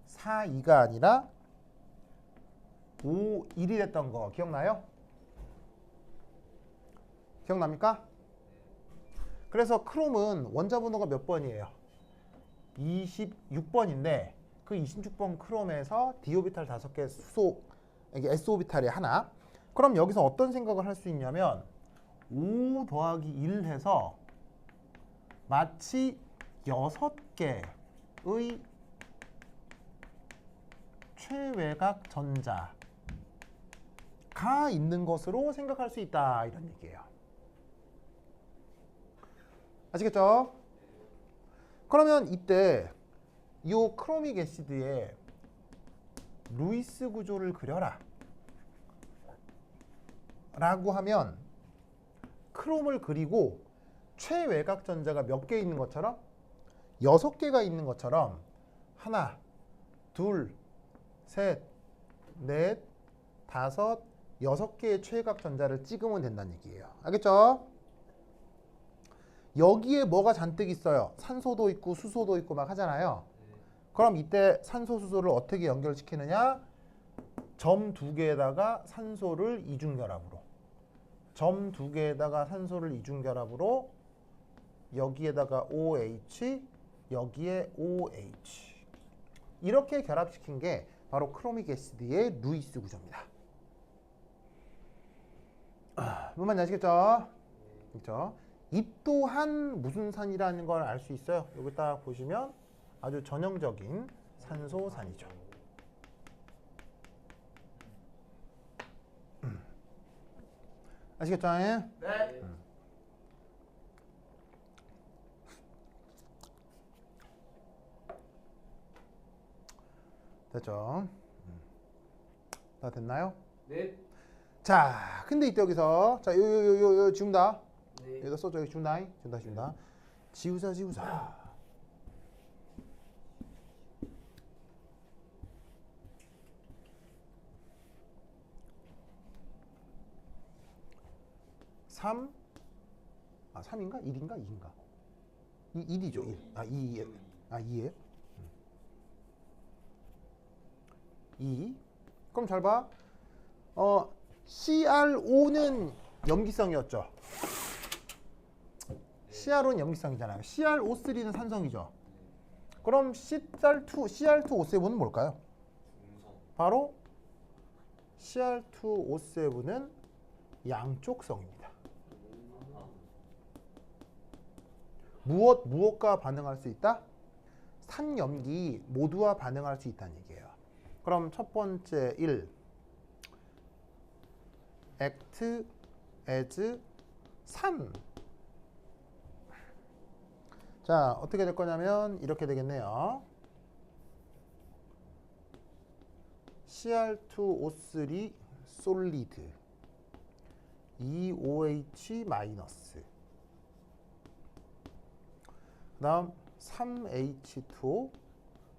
4, 2가 아니라 5, 1이 됐던 거 기억나요? 기억납니까? 그래서 크롬은 원자 번호가 몇 번이에요? 26번인데 그 26번 크롬에서 d오비탈 5개 수소, 이게 s오비탈이 하나. 그럼 여기서 어떤 생각을 할 수 있냐면 5 더하기 1 해서 마치 6개의 최외곽 전자가 있는 것으로 생각할 수 있다 이런 얘기예요. 아시겠죠? 그러면 이때 이 크로믹 애시드의 루이스 구조를 그려라 라고 하면 크롬을 그리고 최외곽 전자가 몇 개 있는 것처럼 6개가 있는 것처럼 하나, 둘, 셋, 넷, 다섯, 6개의 최외곽 전자를 찍으면 된다는 얘기예요. 알겠죠? 여기에 뭐가 잔뜩 있어요? 산소도 있고 수소도 있고 막 하잖아요. 그럼 이때 산소, 수소를 어떻게 연결시키느냐? 점 2개에다가 산소를 이중결합으로, 점 2개에다가 산소를 이중결합으로 여기에다가 OH, 여기에 OH 이렇게 결합시킨 게 바로 크로믹 애시드의 루이스 구조입니다. 무슨 말인지 아시겠죠? 그렇죠? 이 또한 무슨 산이라는 걸 알 수 있어요. 여기 딱 보시면 아주 전형적인 산소산이죠. 아시겠죠? 네. 됐죠? 다 됐나요? 네. 자, 근데 이때 여기서 자, 요 지운다. 네. 여기다 써줘. 여기 지운다. 지운다. 지우자. 삼 3인가? 1인가? 2인가? 1이죠. 1. 2. 2예요? 2. 그럼 잘 봐. CR5는 염기성이었죠. CR5는 염기성이잖아요. CrO3는 산성이죠. 그럼 CR2O7은 뭘까요? 바로 CR2O7은 양쪽성입니다. 무엇과 반응할 수 있다? 산염기 모두와 반응할 수 있다는 얘기예요. 그럼 첫 번째 1 act as 산. 자, 어떻게 될 거냐면 이렇게 되겠네요. Cr2O3 솔리드 2OH 마이너스 그 다음 3H2O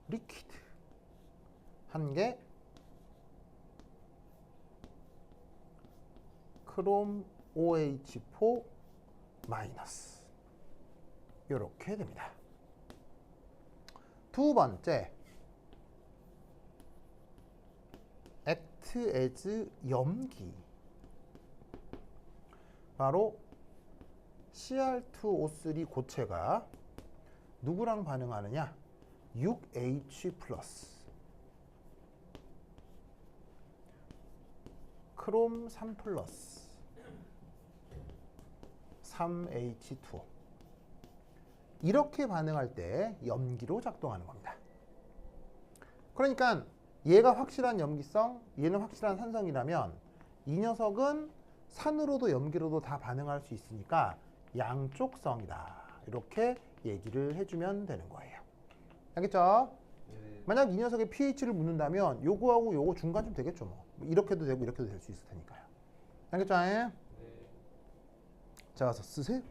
리퀴드 한 개 크롬 OH4 마이너스 이렇게 됩니다. 두 번째 act as 염기 바로 Cr2O3 고체가 누구랑 반응하느냐? 6H 플러스 크롬 3 플러스 3H2O 이렇게 반응할 때 염기로 작동하는 겁니다. 그러니까 얘가 확실한 염기성, 얘는 확실한 산성이라면 이 녀석은 산으로도 염기로도 다 반응할 수 있으니까 양쪽성이다. 이렇게 얘기를 해주면 되는 거예요. 알겠죠? 네. 만약 이 녀석의 pH를 묻는다면 요거하고 요거 중간쯤 되겠죠. 뭐 이렇게도 되고 이렇게도 될 수 있을 테니까요. 알겠죠? 네. 자, 가서 쓰세요.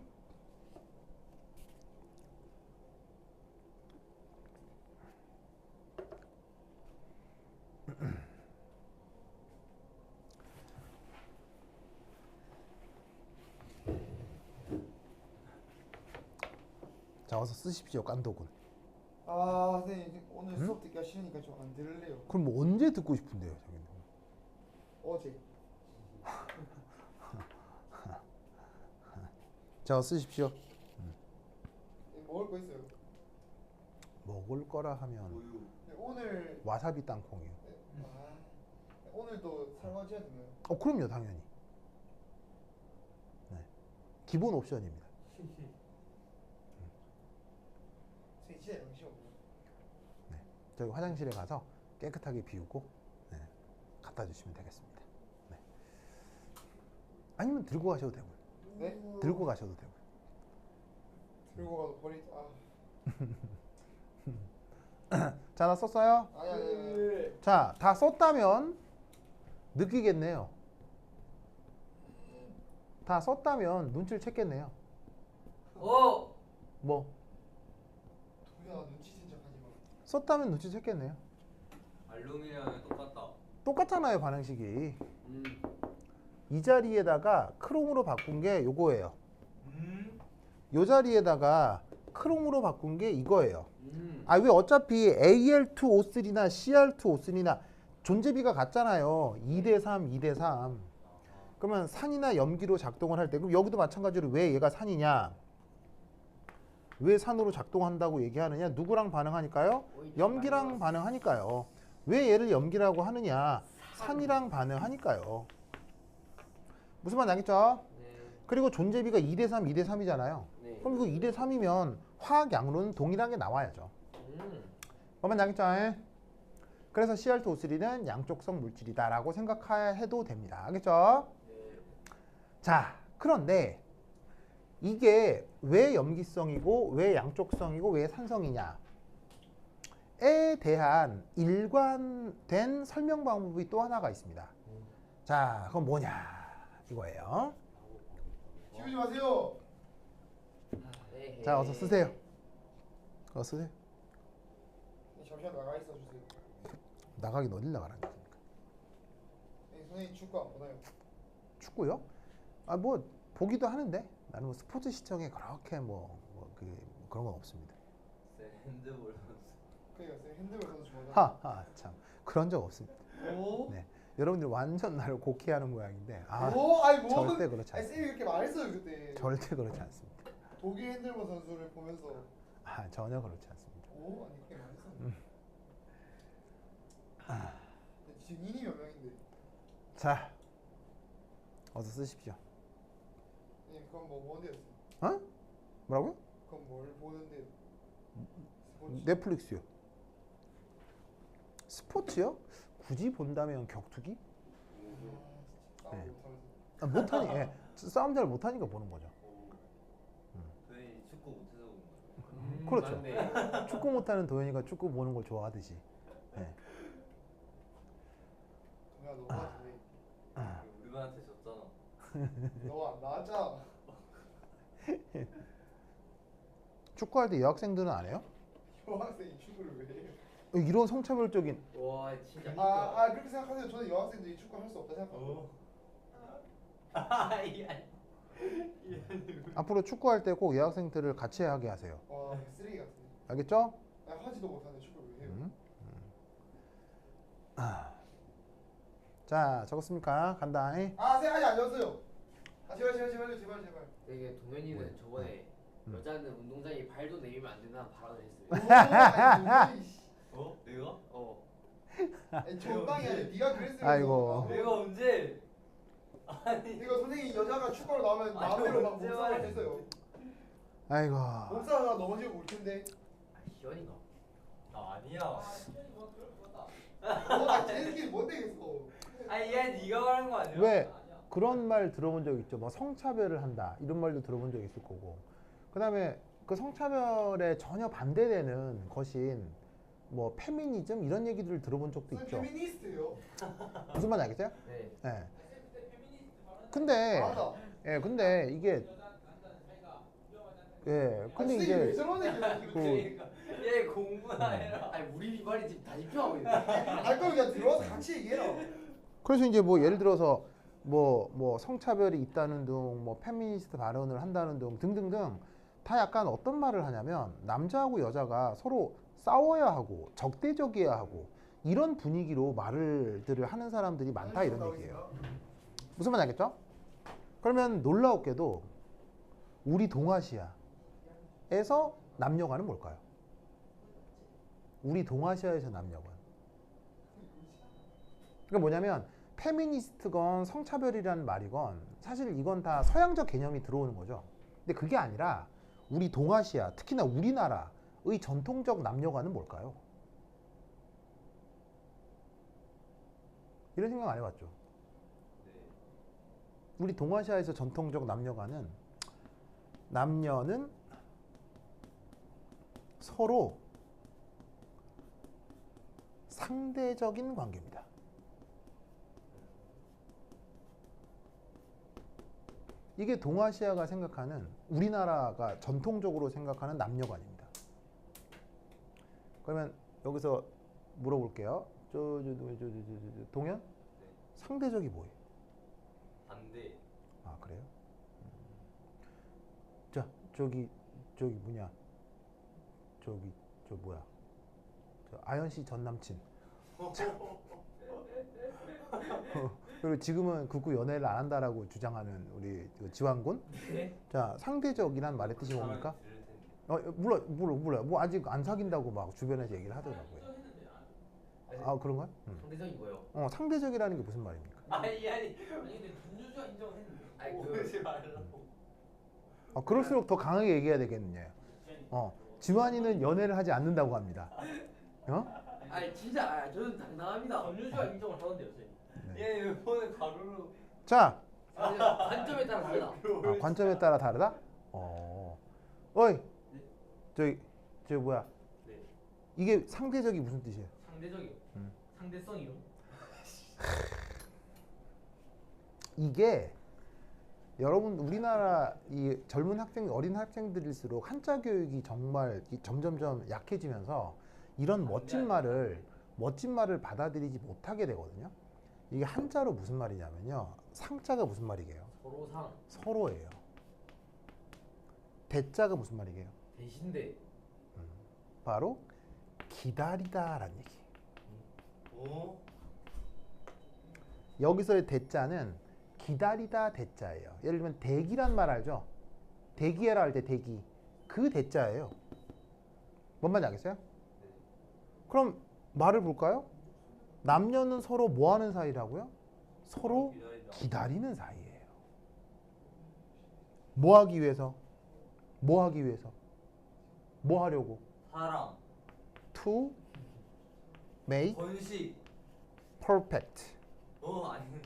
자, 와서 쓰십시오, 깐독은. 아 선생님 오늘 수업 듣기가 싫으니까 좀 안 들을래요. 그럼 뭐 언제 듣고 싶은데요, 자기는? 어제. 자, 와서 쓰십시오. 먹을 거 있어요. 먹을 거라 하면 우유. 네, 오늘 와사비 땅콩이요. 아, 오늘도 설거지해야 되나요? 그럼요, 당연히. 네. 기본 옵션입니다. 선생님 진짜 양심 없네. 저희 화장실에 가서 깨끗하게 비우고 네, 갖다 주시면 되겠습니다. 네. 아니면 들고 가셔도 되고요. 네? 들고 가셔도 되고요. 들고 가서 버리. 자, 나 썼어요? 아니. 자, 다 썼다면 느끼겠네요. 다 썼다면 눈치를 챘겠네요. 어. 뭐 동현아 눈치챈 척하지 마. 썼다면 눈치챘겠네요. 알루미늄이랑 똑같다. 똑같잖아요, 반응식이. 이 자리에다가 크롬으로 바꾼 게 요거예요. 요 자리에다가 크롬으로 바꾼 게 이거예요. 아, 왜 어차피 Al2O3나 Cr2O3나 존재비가 같잖아요. 2대3, 2대3. 그러면 산이나 염기로 작동을 할 때, 그럼 여기도 마찬가지로 왜 얘가 산이냐? 왜 산으로 작동한다고 얘기하느냐? 누구랑 반응하니까요? 염기랑 반응하니까요. 왜 얘를 염기라고 하느냐? 산이랑 반응하니까요. 무슨 말인지 알겠죠? 네. 그리고 존재비가 2대3, 2대3이잖아요. 네. 그럼 이거 2대3이면 화학 양로는 동일하게 나와야죠. 그러면 알겠죠? 그래서 Cr2O3는 양쪽성 물질이다라고 생각해도 됩니다. 알겠죠? 네. 자, 그런데 이게 왜 염기성이고 왜 양쪽성이고 왜 산성이냐에 대한 일관된 설명 방법이 또 하나가 있습니다. 자, 그건 뭐냐 이거예요. 지우지 마세요. 에헤이. 자, 어서 쓰세요. 어서 쓰세요. 잠시만 나가 있어 주세요. 나가긴 어딜 나가라는 겁니까? 네, 선생님 축구 안 보나요? 축구요? 아, 뭐 보기도 하는데 나는 뭐 스포츠 시청에 그렇게 그런 건 없습니다. 핸드볼 선수. 그러니까 선생님 핸드볼 선수 좋아하잖아요. 하하, 참 그런 적 없습니다. 오? 네, 여러분들 완전 나를 곡해하는 모양인데 아, 오? 아니 뭐? 절대 그렇지 아니 않습니다. 쌤이 그렇게 말했어요 그때. 절대 그렇지 않습니다. 독일 핸들볼 선수를 보면서 아, 전혀 그렇지 않습니다. 오? 아니 그렇게 말했어. 근데 지금 인이 몇 명인데? 자, 어서 쓰십시오. 네, 그건 뭐 보는데요? 어? 뭐라고요? 그건 뭘 보는데요? 스포츠. 넷플릭스요. 스포츠요? 굳이 본다면 격투기? 싸움 네. 못하면서. 아, 못하니, 예. 싸움 잘 못하니까 보는 거죠. 저희 축구 못해서 그런 거예요. 그렇죠. 맞네. 축구 못하는 도현이가 축구 보는 걸 좋아하듯이. 예. 동현아 너무 같은데. 우리반한테 졌잖아. 너안 나왔잖아. 축구할 때 여학생들은 안 해요? 여학생이 축구를 왜 해요? 이런 성차별적인 와 진짜. 그렇게 생각하세요. 저는 여학생들이 축구 할 수 없다 생각합니다. 앞으로 축구할 때 꼭 여학생들을 같이 하게 하세요. 와 쓰레기 같네. 알겠죠? 하지도 못하는데 축구를 왜 해요? 자, 적었습니까? 간다. 쌤 아직 안 졌어요. 제발. 되게 동현이는 저번에 여자는 운동장에 발도 내밀면 안 된다는 발언을 했어요. 어? 내가? 어. 적당히 아니 네가 그랬으면. 아이고. 내가 언제? 이거 선생님 여자가 축구로 나오면 마음대로 막 언제 몸싸움 말했어? 했어요. 아이고. 몸싸움하다 넘어지고 울 텐데. 희연이가. 나 아니야. 제스키 뭔데 계속. 아니 얘 네가 말한 거 아니야? 왜? 그 그런 말 들어본 적 있죠. 뭐 성차별을 한다 이런 말도 들어본 적 있을 거고. 그다음에 그 성차별에 전혀 반대되는 것인 뭐 페미니즘 이런 얘기들을 들어본 적도 저 있죠. 페미니스트요. 무슨 말인지 알겠어요? 네. 예. 근데 맞아. 예, 근데 이게 예, 근데 왜 이제 저러네 그 그러니까 얘 공부나 해라. 아니 우리 말이 지금 다 집중하고 있네. 할 거면 그냥 들어와서 같이 얘기해라. 그래서 이제 뭐 예를 들어서 뭐 성차별이 있다는 등, 뭐 페미니스트 발언을 한다는 등 등등등 다 약간 어떤 말을 하냐면 남자하고 여자가 서로 싸워야 하고 적대적이어야 하고 이런 분위기로 말들을 하는 사람들이 많다 이런 얘기예요. 무슨 말인지 알겠죠? 그러면 놀라웠게도 우리 동아시아에서 남녀관은 뭘까요? 우리 동아시아에서 남녀관. 그러니까 뭐냐면 페미니스트건 성차별이라는 말이건 사실 이건 다 서양적 개념이 들어오는 거죠. 근데 그게 아니라 우리 동아시아, 특히나 우리나라의 전통적 남녀관은 뭘까요? 이런 생각 안 해봤죠? 네. 우리 동아시아에서 전통적 남녀관은 남녀는 서로 상대적인 관계입니다. 이게 동아시아가 생각하는 우리나라가 전통적으로 생각하는 남녀관입니다. 그러면 여기서 물어볼게요. 동현? 상대적이 뭐예요? 반대. 아 그래요? 자 저기 뭐냐 저 뭐야 저 아연 씨 전 남친 그리고 지금은 극구 연애를 안 한다라고 주장하는 우리 그 지완군. 네. 자 상대적이란 말의 뜻이 뭡니까? 들을 텐데. 몰라 뭐 아직 안 사귄다고 막 주변에서 얘기를 하더라고요. 아 그런가요? 상대적인 거요. 상대적이라는 게 무슨 말입니까? 아니 아니 근데 분유주가 인정했는데. 아니 오지 말라고. 그럴수록 더 강하게 얘기해야 되겠네요. 지완이는 연애를 하지 않는다고 합니다. 아니 진짜 저는 당당합니다. 분유주가 인정을 하던데요, 선생님. 얘 이번에 가루로. 자 관점에 따라 다르다. 관점에 따라 다르다? 어이 저기 뭐야 네. 이게 상대적이 무슨 뜻이에요? 상대적이요. 상대성이요. 이게 여러분 우리나라 이 젊은 어린 학생들일수록 한자 교육이 정말 점점점 약해지면서 이런 멋진 말을 받아들이지 못하게 되거든요. 이게 한자로 무슨 말이냐면요. 상자가 무슨 말이게요? 서로상 서로예요. 대자가 무슨 말이게요? 대신대. 바로 기다리다라는 얘기. 오. 여기서의 대자는 기다리다 대자예요. 예를 들면 대기란 말 알죠? 대기해라 할 때 대기. 그 대자예요. 뭔 말인지 알겠어요? 그럼 말을 볼까요? 남녀는 서로 뭐 하는 사이라고요? 서로 기다리는 사이예요. 뭐 하기 위해서? 뭐 하기 위해서? 뭐 하려고? 사랑. To make 번식. perfect. 아니.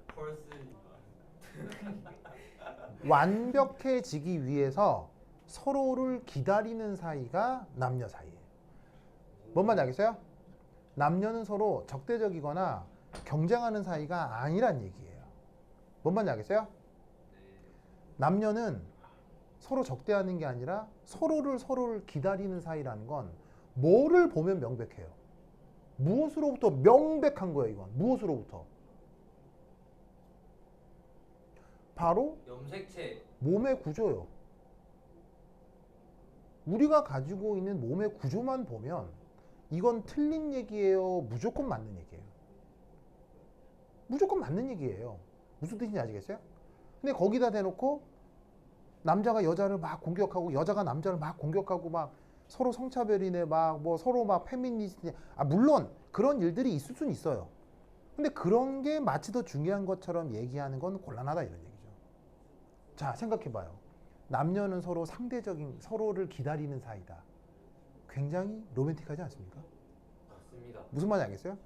펄스니까. 완벽해지기 위해서 서로를 기다리는 사이가 남녀 사이예요. 뭔 말인지 알겠어요? 남녀는 서로 적대적이거나 경쟁하는 사이가 아니란 얘기예요. 뭔 말인지 알겠어요? 남녀는 서로 적대하는 게 아니라 서로를 기다리는 사이라는 건 뭐를 보면 명백해요. 무엇으로부터 명백한 거예요, 이건. 무엇으로부터? 바로 염색체. 몸의 구조요. 우리가 가지고 있는 몸의 구조만 보면 이건 틀린 얘기예요? 무조건 맞는 얘기예요? 무조건 맞는 얘기예요. 무슨 뜻인지 아시겠어요? 근데 거기다 대놓고 남자가 여자를 막 공격하고 여자가 남자를 막 공격하고 막 서로 성차별이네 막 뭐 서로 막 페미니스트네. 물론 그런 일들이 있을 수는 있어요. 근데 그런 게 마치 더 중요한 것처럼 얘기하는 건 곤란하다 이런 얘기죠. 자 생각해봐요. 남녀는 서로 상대적인 서로를 기다리는 사이다. 굉장히 로맨틱하지 않습니까? 맞습니다. 무슨 말인지 알겠어요?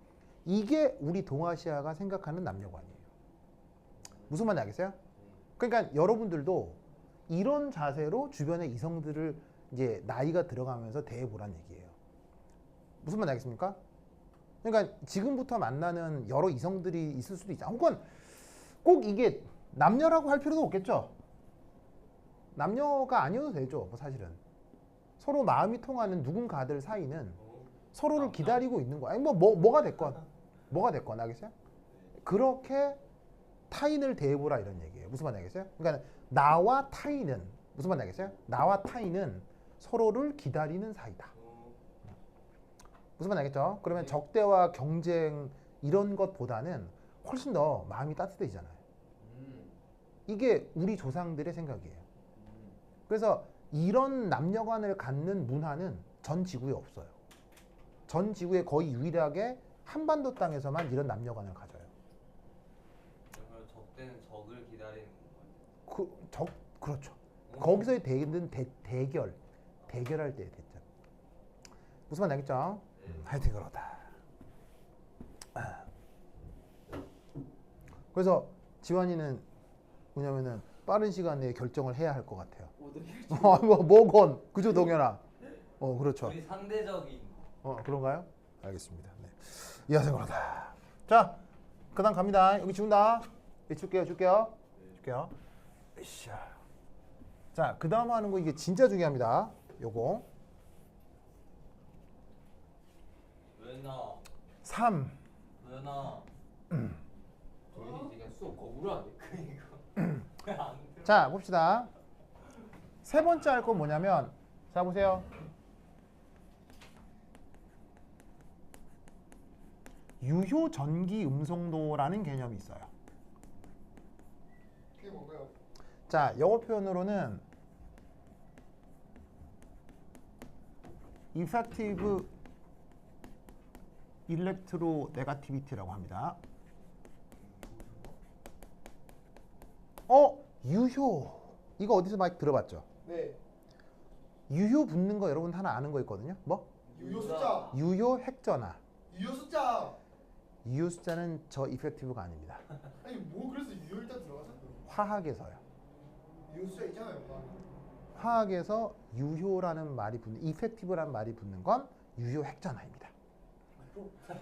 이게 우리 동아시아가 생각하는 남녀관이에요. 무슨 말인지 알겠어요? 그러니까 여러분들도 이런 자세로 주변의 이성들을 이제 나이가 들어가면서 대해보란 얘기예요. 무슨 말인지 알겠습니까? 그러니까 지금부터 만나는 여러 이성들이 있을 수도 있죠. 혹은 꼭 이게 남녀라고 할 필요도 없겠죠. 남녀가 아니어도 되죠. 뭐 사실은 서로 마음이 통하는 누군가들 사이는 서로를 기다리고 있는 거야. 아니 뭐가 됐건 알겠어요? 그렇게 타인을 대해보라 이런 얘기예요. 무슨 말인지 알겠어요? 그러니까 나와 타인은 무슨 말인지 알겠어요? 나와 타인은 서로를 기다리는 사이다. 무슨 말인지 알겠죠? 그러면 적대와 경쟁 이런 것보다는 훨씬 더 마음이 따뜻해지잖아요. 이게 우리 조상들의 생각이에요. 그래서 이런 남녀간을 갖는 문화는 전 지구에 없어요. 전 지구에 거의 유일하게 한반도 땅에서만 이런 남녀간을 가져요. 그러면 적대는 적을 기다리는 건가요? 그렇죠. 거기서의 대결할 때 됐죠. 무슨 말 알겠죠? 하여튼 그렇다. 그래서 지환이는 뭐냐면은 빠른 시간 내에 결정을 해야 할 것 같아요. 뭐건 그죠 동현아. 그렇죠. 우리 상대적인 그런가요? 알겠습니다. 네. 이하생 그렇다. 자, 그다음 갑니다. 여기 지운다. 줄게요. 으쌰. 자, 그다음 하는 거 이게 진짜 중요합니다. 요거 왜나 3. 왜나 저희 그냥 수업 거부를 하네. 왜안 돼? 자, 봅시다. 세 번째 할 건 뭐냐면 자 보세요. 유효 전기 음성도라는 개념이 있어요. 그게 뭔가요? 자, 영어 표현으로는 effective electronegativity라고 합니다. 유효. 이거 어디서 많이 들어봤죠? 네. 유효 붙는 거 여러분 하나 아는 거 있거든요. 뭐? 유효 숫자. 유효 핵전화. 유효 숫자. 유효 숫자는 저 effective가 아닙니다. 아니 뭐 그래서 유효 일단 들어가자. 화학에서요. 유효 숫자 있잖아요. 화학에서 유효라는 말이 붙는 effective라는 말이 붙는 건 유효 핵전화입니다.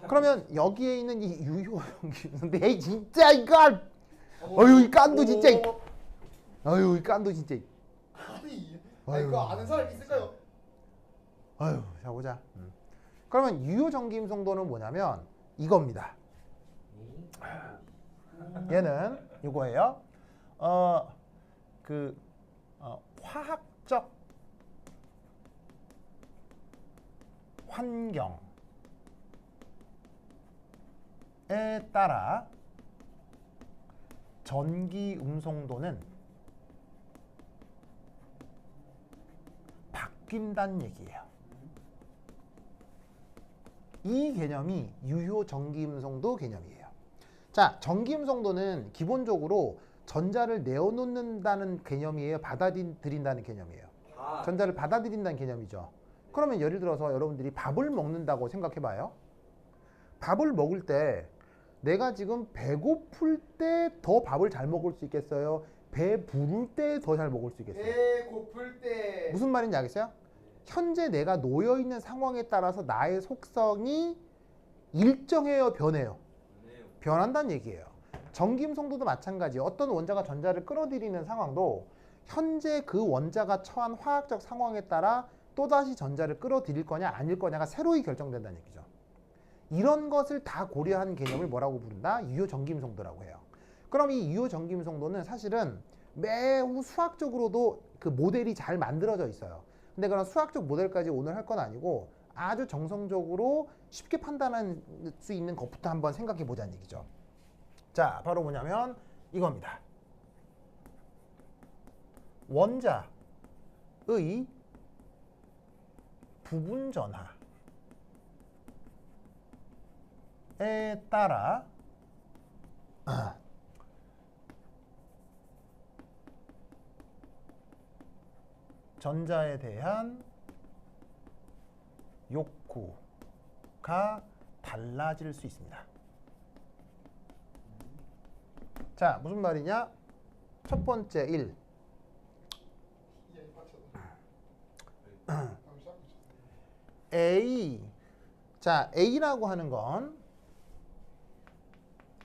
그러면 여기에 있는 이 유효 근데 진짜 이걸 어휴 이 깐도 진짜 어휴 이 깐도 진짜 아니 그거 아는 사람 있을까요? 아유 자 보자. 그러면 유효 전기음성도는 뭐냐면 이겁니다. 얘는 이거예요. 화학적 환경에 따라 전기 음성도는 바뀐다는 얘기예요. 이 개념이 유효 전기 음성도 개념이에요. 자, 전기 음성도는 기본적으로 전자를 내어놓는다는 개념이에요. 받아들인다는 개념이에요. 전자를 받아들인다는 개념이죠. 그러면 예를 들어서 여러분들이 밥을 먹는다고 생각해봐요. 밥을 먹을 때 내가 지금 배고플 때 더 밥을 잘 먹을 수 있겠어요? 배 부를 때 더 잘 먹을 수 있겠어요? 배고플 때. 무슨 말인지 알겠어요? 현재 내가 놓여있는 상황에 따라서 나의 속성이 일정해요, 변해요? 변한다는 얘기예요. 전기음성도도 마찬가지예요. 어떤 원자가 전자를 끌어들이는 상황도 현재 그 원자가 처한 화학적 상황에 따라 또다시 전자를 끌어들일 거냐 아닐 거냐가 새로이 결정된다는 얘기죠. 이런 것을 다 고려한 개념을 뭐라고 부른다? 유효 전기음성도라고 해요. 그럼 이 유효 전기음성도는 사실은 매우 수학적으로도 그 모델이 잘 만들어져 있어요. 근데 그런 수학적 모델까지 오늘 할 건 아니고 아주 정성적으로 쉽게 판단할 수 있는 것부터 한번 생각해 보자는 얘기죠. 자, 바로 뭐냐면 이겁니다. 원자의 부분 전하에 따라 전자에 대한 욕구가 달라질 수 있습니다. 자, 무슨 말이냐? 첫 번째 1. 이제 빡쳤다. 다음 시작. A. 자, A라고 하는 건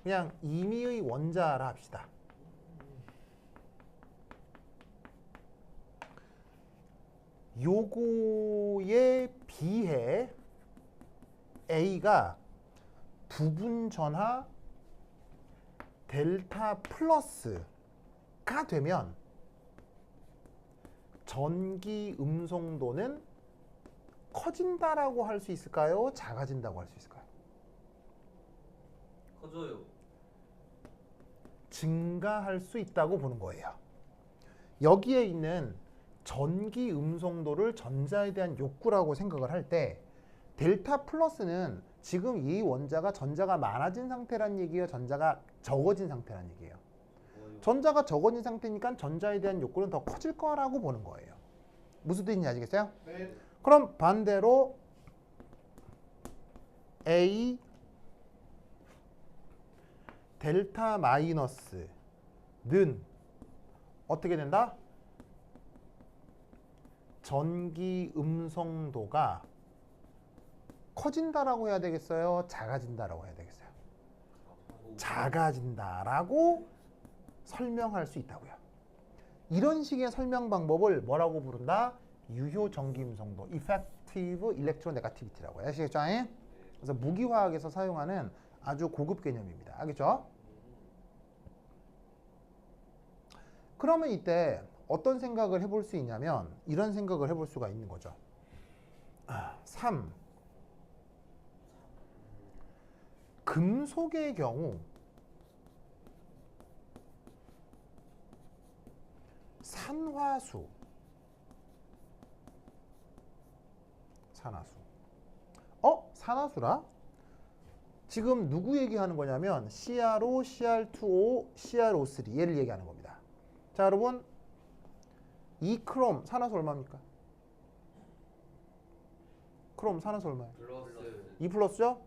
그냥 임의의 원자라 합시다. 요거에 비해 A가 부분 전하 델타 플러스가 되면 전기 음성도는 커진다라고 할 수 있을까요? 작아진다고 할 수 있을까요? 커져요. 증가할 수 있다고 보는 거예요. 여기에 있는 전기 음성도를 전자에 대한 욕구라고 생각을 할 때 델타 플러스는 지금 이 원자가 전자가 많아진 상태란 얘기예요? 전자가 적어진 상태란 얘기예요? 전자가 적어진 상태니까 전자에 대한 욕구는 더 커질 거라고 보는 거예요. 무슨 뜻인지 아시겠어요? 네. 그럼 반대로 A 델타 마이너스는 어떻게 된다? 전기 음성도가 커진다라고 해야 되겠어요? 작아진다라고 해야 되겠어요? 작아진다라고 설명할 수 있다고요. 이런 식의 설명 방법을 뭐라고 부른다? 유효 전기 음성도, Effective Electronegativity라고 해요. 아시겠죠? 그래서 무기화학에서 사용하는 아주 고급 개념입니다. 알겠죠? 그러면 이때 어떤 생각을 해볼 수 있냐면 이런 생각을 해볼 수가 있는 거죠. 3. 금속의 경우 산화수 산화수라? 지금 누구 얘기하는 거냐면 CrO, Cr2O, CrO3 얘를 얘기하는 겁니다. 자, 여러분 이 크롬 산화수 얼마입니까? 크롬 산화수 얼마예요? 플러스 2 플러스죠?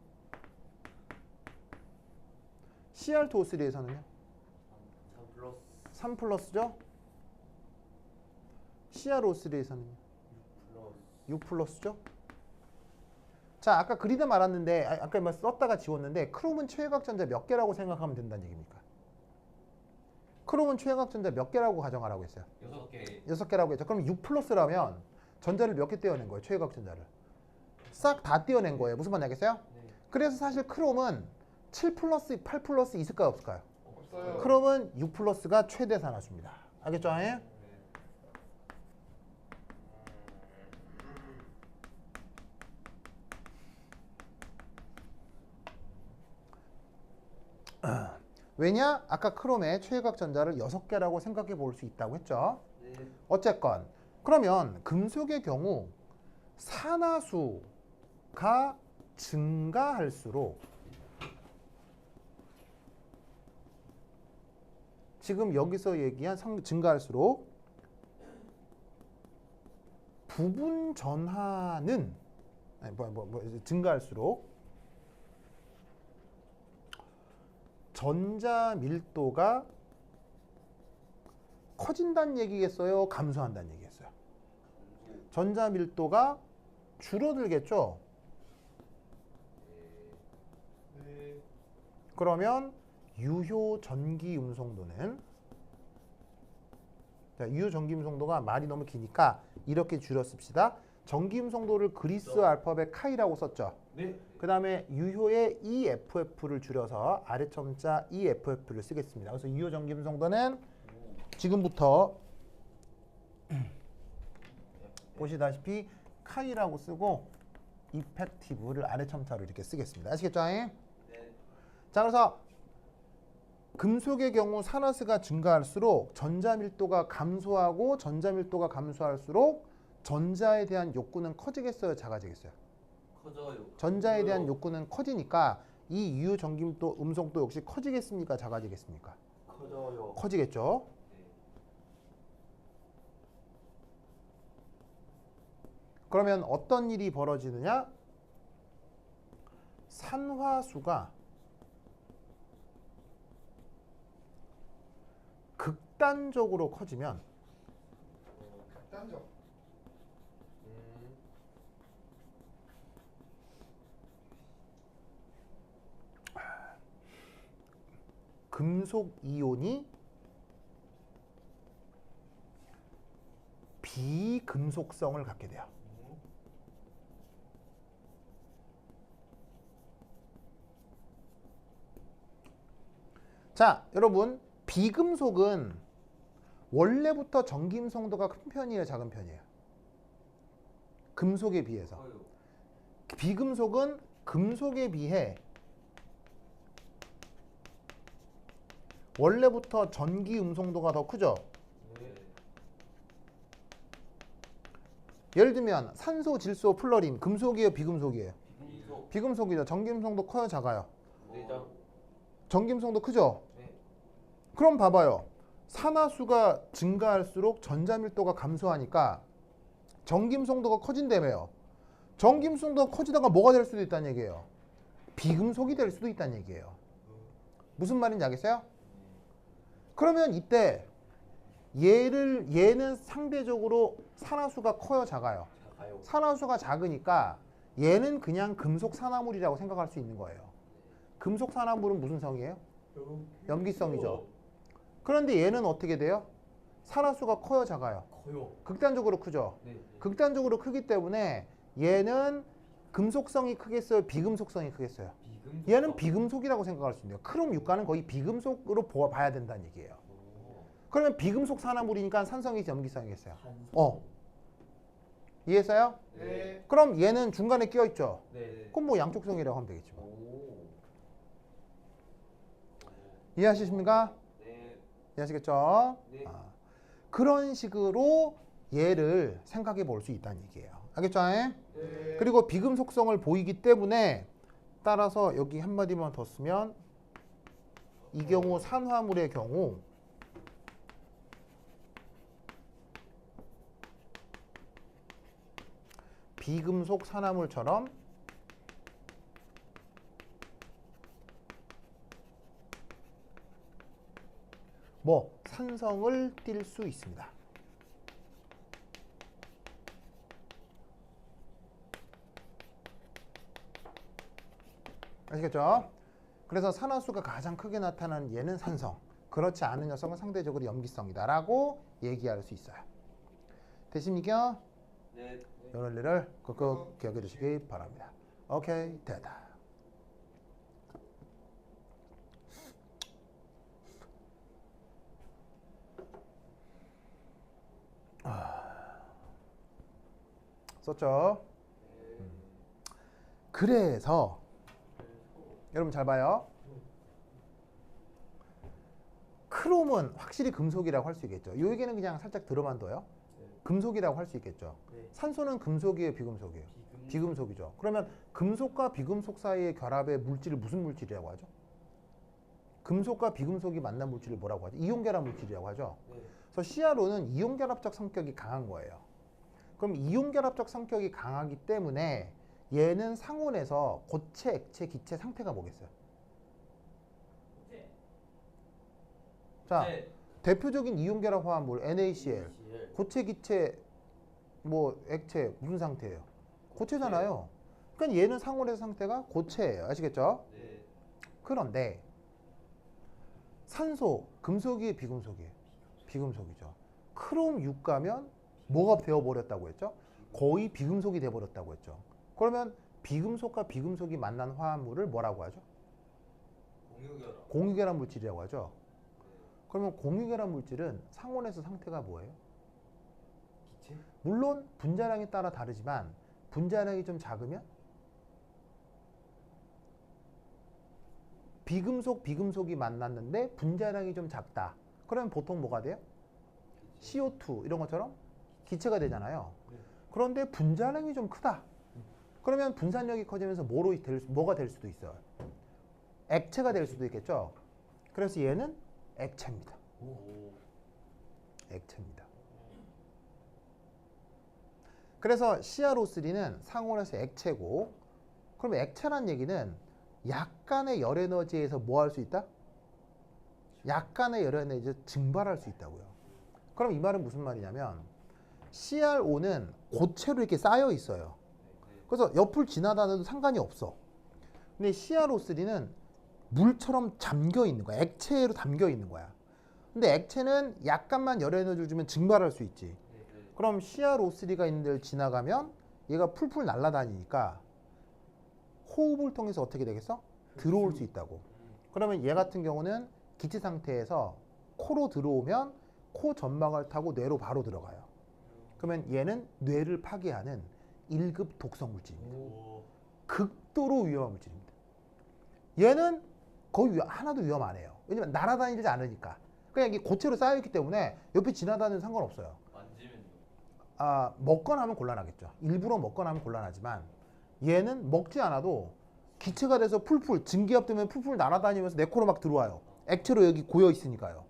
Cr2O3에서는요? 3 플러스 3 플러스죠? CrO3에서는요? 플러스 6 플러스죠? 자, 아까 그리다 말았는데 아까 뭐 썼다가 지웠는데 크롬은 최외곽전자 몇 개라고 생각하면 된다는 얘기입니까? 크롬은 최외곽전자 몇 개라고 가정하라고 했어요? 6개. 6개라고 했죠. 그럼 6 플러스라면 전자를 몇 개 떼어낸 거예요? 최외곽전자를 싹 다 떼어낸 거예요. 무슨 말인지 알겠어요? 네. 그래서 사실 크롬은 7 플러스, 8 플러스 있을까요? 없을까요? 없어요. 크롬은 6 플러스가 최대 산화수입니다. 알겠죠? 왜냐? 아까 크롬의 최외곽 전자를 6개라고 생각해 볼 수 있다고 했죠. 네. 어쨌건 그러면 금속의 경우 산화수가 증가할수록 지금 여기서 얘기한 증가할수록 부분 전하는 증가할수록 전자 밀도가 커진다는 얘기겠어요? 감소한다는 얘기겠어요? 전자 밀도가 줄어들겠죠? 네. 그러면 유효 전기 음성도는 자, 유효 전기 음성도가 말이 너무 기니까 이렇게 줄여 씁시다. 전기 음성도를 그리스 알파벳 카이라고 썼죠. 네. 그 다음에 유효의 EFF를 줄여서 아래 첨자 EFF를 쓰겠습니다. 그래서 유효 전기 음성도는 지금부터 보시다시피 카이라고 쓰고 이펙티브를 아래 첨자로 이렇게 쓰겠습니다. 아시겠죠? 네. 자, 그래서 금속의 경우 산화수가 증가할수록 전자 밀도가 감소하고 전자 밀도가 감소할수록 전자에 대한 욕구는 커지겠어요? 작아지겠어요? 커져요. 전자에 대한 욕구는 커지니까 이 유효 전기 음성도 역시 커지겠습니까? 작아지겠습니까? 커져요. 커지겠죠? 그러면 어떤 일이 벌어지느냐? 산화수가 극단적으로 커지면 딴적. 금속 이온이 비금속성을 갖게 돼요. 자, 여러분, 비금속은 원래부터 전기임성도가 큰 편이에요, 작은 편이에요? 금속에 비해서. 커요. 비금속은 금속에 비해 원래부터 전기 음성도가 더 크죠? 네. 예를 들면 산소, 질소, 플러린, 금속이에요, 비금속이에요? 비금속. 비금속이죠. 전기 음성도 커요, 작아요? 내장. 전기 음성도 크죠? 네. 그럼 봐봐요. 산화수가 증가할수록 전자밀도가 감소하니까 전기음성도가 커진다며요. 전기음성도가 커지다가 뭐가 될 수도 있다는 얘기예요. 비금속이 될 수도 있다는 얘기예요. 무슨 말인지 알겠어요? 그러면 이때 얘는 상대적으로 산화수가 커요, 작아요? 작아요. 산화수가 작으니까 얘는 그냥 금속 산화물이라고 생각할 수 있는 거예요. 금속 산화물은 무슨 성이에요? 염기성이죠. 그런데 얘는 어떻게 돼요? 산화수가 커요, 작아요? 커요. 극단적으로 크죠. 네. 극단적으로 크기 때문에 얘는 금속성이 크겠어요, 비금속성이 크겠어요? 비금속. 얘는 비금속이라고 생각할 수 있네요. 크롬 육가는 거의 비금속으로 봐야 된다는 얘기예요. 그러면 비금속 산화물이니까 산성이지 염기성이겠어요? 이해했어요? 네. 그럼 얘는 중간에 끼어 있죠. 네. 그럼 뭐 양쪽성이라고 하면 되겠죠. 오. 이해하시십니까? 네. 이해하시겠죠? 네. 그런 식으로 얘를 생각해 볼 수 있다는 얘기예요. 알겠죠? 네. 그리고 비금속성을 보이기 때문에 따라서 여기 한마디만 더 쓰면 이 경우 산화물의 경우 비금속 산화물처럼 뭐 산성을 띨 수 있습니다. 아시겠죠? 그래서 산화수가 가장 크게 나타나는 얘는 산성, 그렇지 않은 녀석은 상대적으로 염기성이다라고 얘기할 수 있어요. 되십니까? 네. 이런 일을 꼭 기억해 두시기 바랍니다. 오케이, 됐다. 썼죠? 그래서 여러분 잘 봐요. 크롬은 확실히 금속이라고 할 수 있겠죠. 이 얘기는 그냥 살짝 들어만 둬요. 금속이라고 할 수 있겠죠. 네. 산소는 금속이에요, 비금속이에요? 비금속이죠. 그러면 금속과 비금속 사이의 결합의 물질을 무슨 물질이라고 하죠? 금속과 비금속이 만난 물질을 뭐라고 하죠? 이온결합 물질이라고 하죠. 네. 그래서 CRO는 이온결합적 성격이 강한 거예요. 그럼 이온결합적 성격이 강하기 때문에 얘는 상온에서 고체, 액체, 기체 상태가 뭐겠어요? 자, 네. 대표적인 이온결합 화합물 NaCl, CL. 고체, 기체, 뭐 액체 무슨 상태예요? 고체잖아요. 그러니까 얘는 상온에서 상태가 고체예요. 아시겠죠? 네. 그런데 산소, 금속이에요, 비금속이에요? 비금속이죠. 크롬 6 가면 뭐가 되어버렸다고 했죠? 거의 비금속이 되어버렸다고 했죠. 그러면 비금속과 비금속이 만난 화합물을 뭐라고 하죠? 공유결합. 공유결합 물질이라고 하죠. 그러면 공유결합 물질은 상온에서 상태가 뭐예요? 기체? 물론 분자량에 따라 다르지만 분자량이 좀 작으면 비금속, 비금속이 만났는데 분자량이 좀 작다. 그러면 보통 뭐가 돼요? CO2 이런 것처럼 기체가 되잖아요. 그런데 분자량이 좀 크다. 그러면 분산력이 커지면서 뭐가 될 수도 있어요? 액체가 될 수도 있겠죠. 그래서 얘는 액체입니다. 액체입니다. 그래서 CrO3는 상온에서 액체고, 그럼 액체란 얘기는 약간의 열 에너지에서 뭐 할 수 있다? 약간의 열의 에너지를 증발할 수 있다고요. 그럼 이 말은 무슨 말이냐면 CrO는 고체로 이렇게 쌓여 있어요. 그래서 옆을 지나다녀도 상관이 없어. 근데 CrO3는 물처럼 잠겨 있는 거야. 액체로 담겨 있는 거야. 근데 액체는 약간만 열의 에너지를 주면 증발할 수 있지. 그럼 CrO3가 있는 데를 지나가면 얘가 풀풀 날아다니니까 호흡을 통해서 어떻게 되겠어? 들어올 수 있다고. 그러면 얘 같은 경우는 기체 상태에서 코로 들어오면 코 점막을 타고 뇌로 바로 들어가요. 그러면 얘는 뇌를 파괴하는 1급 독성 물질입니다. 극도로 위험한 물질입니다. 얘는 거의 하나도 위험 안 해요. 왜냐면 날아다니지 않으니까. 그냥 이게 고체로 쌓여있기 때문에 옆에 지나다니는 상관없어요. 만지면요. 아, 먹거나 하면 곤란하겠죠. 일부러 먹거나 하면 곤란하지만 얘는 먹지 않아도 기체가 돼서 풀풀 증기압 때문에 풀풀 날아다니면서 내 코로 막 들어와요. 액체로 여기 고여 있으니까요.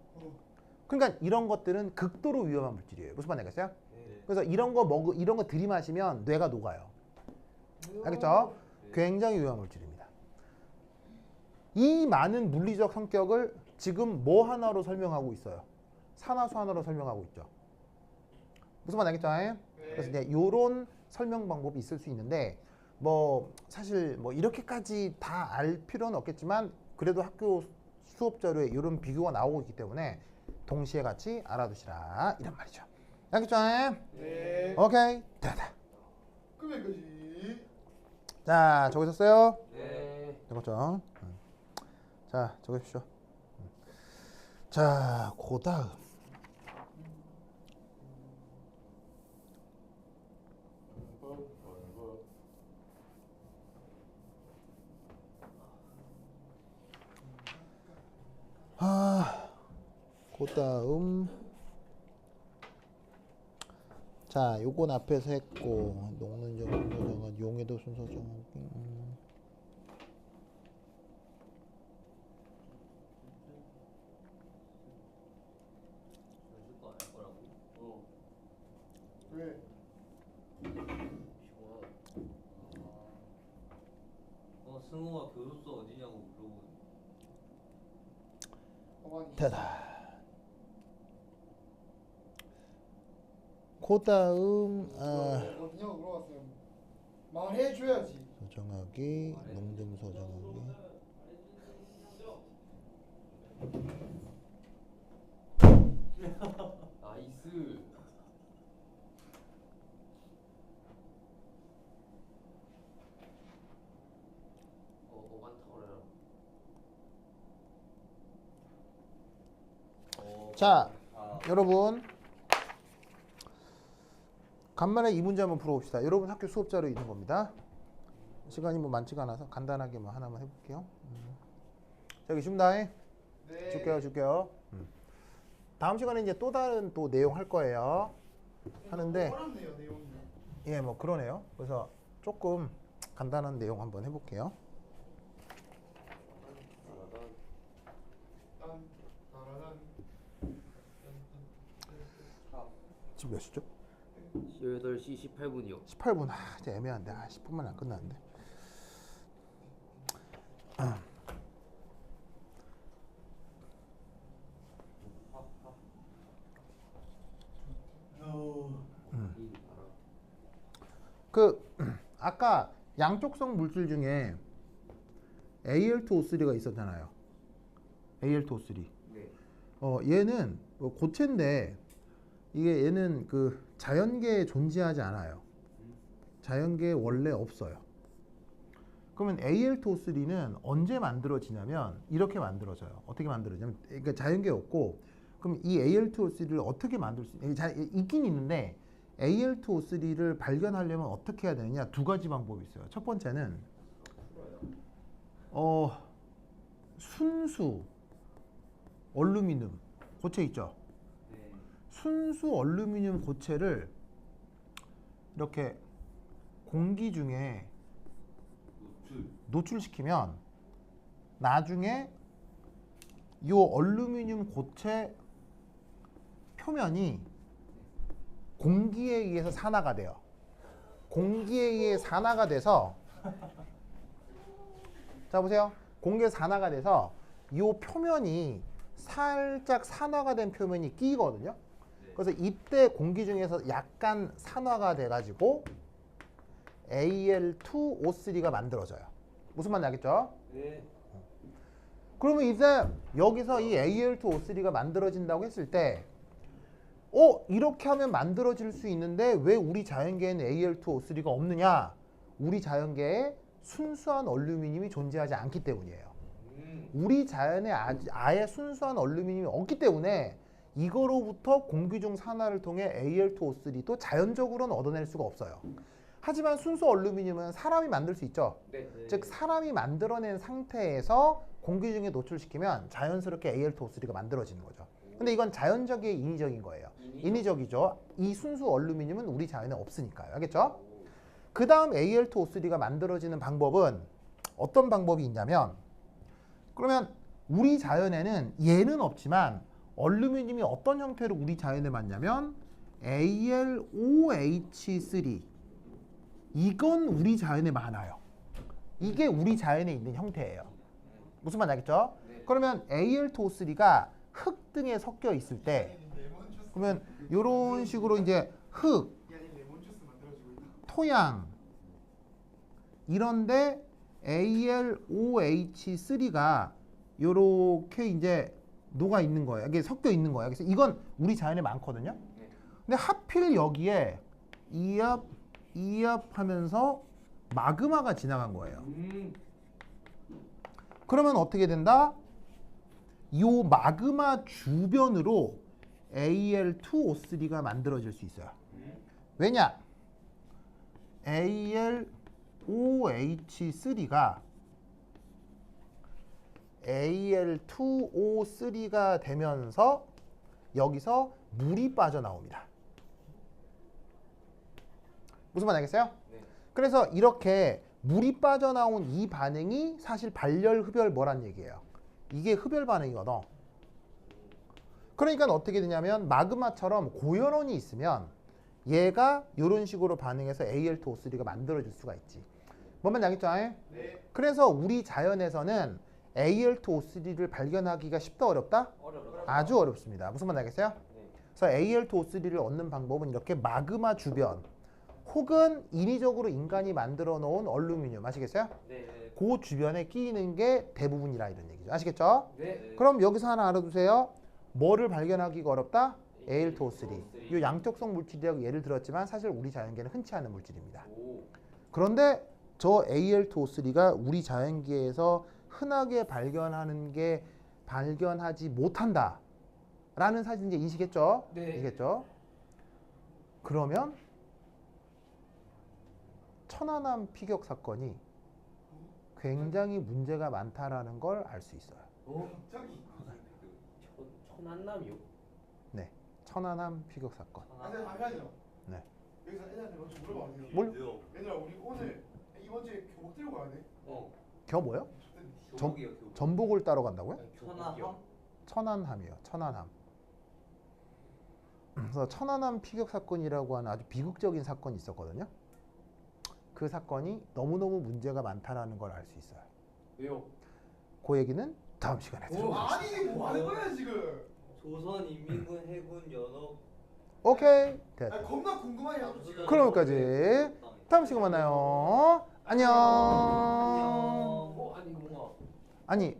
그러니까 이런 것들은 극도로 위험한 물질이에요. 무슨 말 알겠어요? 네. 그래서 이런 거 들이마시면 뇌가 녹아요. 알겠죠? 굉장히 위험한 물질입니다. 이 많은 물리적 성격을 지금 뭐 하나로 설명하고 있어요? 산화수 하나로 설명하고 있죠. 무슨 말 알겠죠? 그래서 이제 이런 설명 방법이 있을 수 있는데 뭐 사실 뭐 이렇게까지 다 알 필요는 없겠지만 그래도 학교 수업 자료에 이런 비교가 나오고 있기 때문에 동시에 같이 알아두시라 이런 말이죠. 알겠죠? 네. 오케이 됐다. 그럼 여기까지. 자 적으셨어요? 네. 적었죠? 자 적으십시오. 자 그다음 그다음 자 요건 앞에서 했고 녹는 정도 정한 용해도 순서 정하기 줄 거 알 거라고. 왜? 승우가 교도소 어디냐고 물어보는. 가만히. 되다. 그다음 어디냐고 물어봤어요. 말해줘야지. 소정하기 농등 소정하기 나이스. 많다 그래요. 자 아, 여러분 간만에 이 문제 한번 풀어봅시다. 여러분 학교 수업자료 있는 겁니다. 시간이 뭐 많지가 않아서 간단하게 뭐 하나만 해볼게요. 자 여기 줍니다. 네. 줄게요. 다음 시간에 이제 또 다른 또 내용 할 거예요. 하는데 어렵네요 내용이. 예 뭐 그러네요. 그래서 조금 간단한 내용 한번 해볼게요. 딴 따라란. 지금 몇 시죠? 8시 18분이요. 18분. 진짜 애매한데. 10분만 안 끝났는데. 그 아까 양쪽성 물질 중에 Al2O3가 있었잖아요. Al2O3. 네. 얘는 뭐 고체인데 이게 얘는 그 자연계에 존재하지 않아요. 자연계에 원래 없어요. 그러면 Al2O3는 언제 만들어지냐면 이렇게 만들어져요. 어떻게 만들어지냐면 그러니까 자연계에 없고 그럼 이 Al2O3를 어떻게 만들 수 있긴 있는데 Al2O3를 발견하려면 어떻게 해야 되느냐 두 가지 방법이 있어요. 첫 번째는 순수 얼루미늄 고체 있죠. 네. 순수 얼루미늄 고체를 이렇게 공기 중에 노출시키면 나중에 이 얼루미늄 고체 표면이 공기에 의해서 산화가 돼요. 공기에 의해 산화가 돼서 자 보세요. 공기에 산화가 돼서 이 표면이 살짝 산화가 된 표면이 끼거든요. 네. 그래서 이때 공기 중에서 약간 산화가 돼가지고 Al2O3가 만들어져요. 무슨 말인지 알겠죠? 네. 그러면 이제 여기서 이 Al2O3가 만들어진다고 했을 때 이렇게 하면 만들어질 수 있는데 왜 우리 자연계에는 Al2O3가 없느냐? 우리 자연계에 순수한 얼루미늄이 존재하지 않기 때문이에요. 우리 자연에 아예 순수한 얼루미늄이 없기 때문에 이거로부터 공기 중 산화를 통해 Al2O3도 자연적으로는 얻어낼 수가 없어요. 하지만 순수 얼루미늄은 사람이 만들 수 있죠. 네. 즉 사람이 만들어낸 상태에서 공기 중에 노출시키면 자연스럽게 Al2O3가 만들어지는 거죠. 근데 이건 자연적이고 인위적인 거예요. 인위적이죠. 이 순수 얼루미늄은 우리 자연에 없으니까요. 알겠죠? 그 다음 Al2O3가 만들어지는 방법은 어떤 방법이 있냐면 그러면 우리 자연에는 얘는 없지만 얼루미늄이 어떤 형태로 우리 자연에 많냐면 AlOH3 이건 우리 자연에 많아요. 이게 우리 자연에 있는 형태예요. 무슨 말인지 알겠죠? 네. 그러면 Al2O3가 흙 등에 섞여 있을 때 레몬 주스. 그러면 이런 식으로 이제 흙, 아니 레몬 주스 만들어주고 있다. 토양 이런데 AlOH3가 요렇게 이제 녹아 있는 거예요. 이게 섞여 있는 거예요. 그래서 이건 우리 자연에 많거든요. 근데 하필 여기에 이압 하면서 마그마가 지나간 거예요. 그러면 어떻게 된다? 요 마그마 주변으로 Al2O3가 만들어질 수 있어요. 왜냐? AlOH3가 Al2O3가 되면서 여기서 물이 빠져나옵니다. 무슨 말 알겠어요? 네. 그래서 이렇게 물이 빠져나온 이 반응이 사실 발열, 흡열 뭐란 얘기예요. 이게 흡열 반응이거든. 그러니까 어떻게 되냐면 마그마처럼 고연원이 있으면 얘가 이런 식으로 반응해서 Al2O3가 만들어질 수가 있지. 뭔 말인지 알겠죠? 네. 그래서 우리 자연에서는 Al2O3를 발견하기가 쉽다 어렵다? 어렵다. 아주 어렵습니다. 무슨 말인지 알겠어요? 네. 그래서 Al2O3를 얻는 방법은 이렇게 마그마 주변 혹은 인위적으로 인간이 만들어 놓은 얼루미늄 아시겠어요? 네. 그 주변에 끼이는 게 대부분이라 이런 얘기죠. 아시겠죠? 네. 그럼 여기서 하나 알아두세요. 뭐를 발견하기가 어렵다? Al2O3. 이 양적성 물질이라고 예를 들었지만 사실 우리 자연계에는 흔치 않은 물질입니다. 오. 그런데 저 Al2O3가 우리 자연계에서 흔하게 발견하지 못한다. 라는 사실 이제 인식했죠? 네. 인식했죠? 그러면 천안함 피격 사건이 굉장히 문제가 많다라는 걸 알 수 있어요. 갑자기. 천안남이요? 네, 천안함 피격 사건. 아니 당연하죠. 네. 여기서 애들한테 먼저 물어봐도 돼요. 뭘? 얘들아 우리 오늘 이번 주에 교복 들고 가야 돼. 겨 뭐요? 전- 교복이요, 교복. 전복을 따러 간다고요? 천하함? 천안함이요. 천안함. 그래서 천안함 피격 사건이라고 하는 아주 비극적인 사건이 있었거든요. 그 사건이 너무너무 문제가 많다라는 걸 알 수 있어요. 왜요? 그 얘기는 다음 시간에 들어보겠습니다. 아니 뭐 하는 거야 지금? 조선인민군 해군 연합 오케이. 됐다. 아니 겁나 궁금하냐? 그럼 여기까지. 다음 시간 만나요. 안녕. 아니 뭔가 아니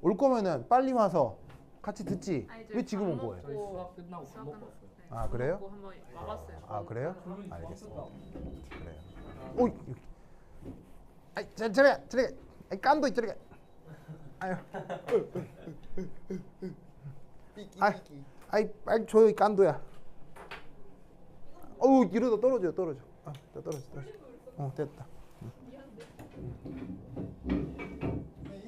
올 거면은 빨리 와서 같이 듣지. 아니, 저희 왜 지금 온 밥 거예요? 먹고 수학 끝나고 밥 먹고 왔어요. 네, 아, 밥 그래요? 먹고 한번 와봤어요. 아 그래요? 그러면 알겠습니다. 좋았겠다. 그래요. 오, 여기. 아이, 저래. 아이, 깐도 저래. 아유. 아이, 빨리 줘요, 이 깐도야. 어우, 이러다 떨어져. 아, 떨어져. 됐다.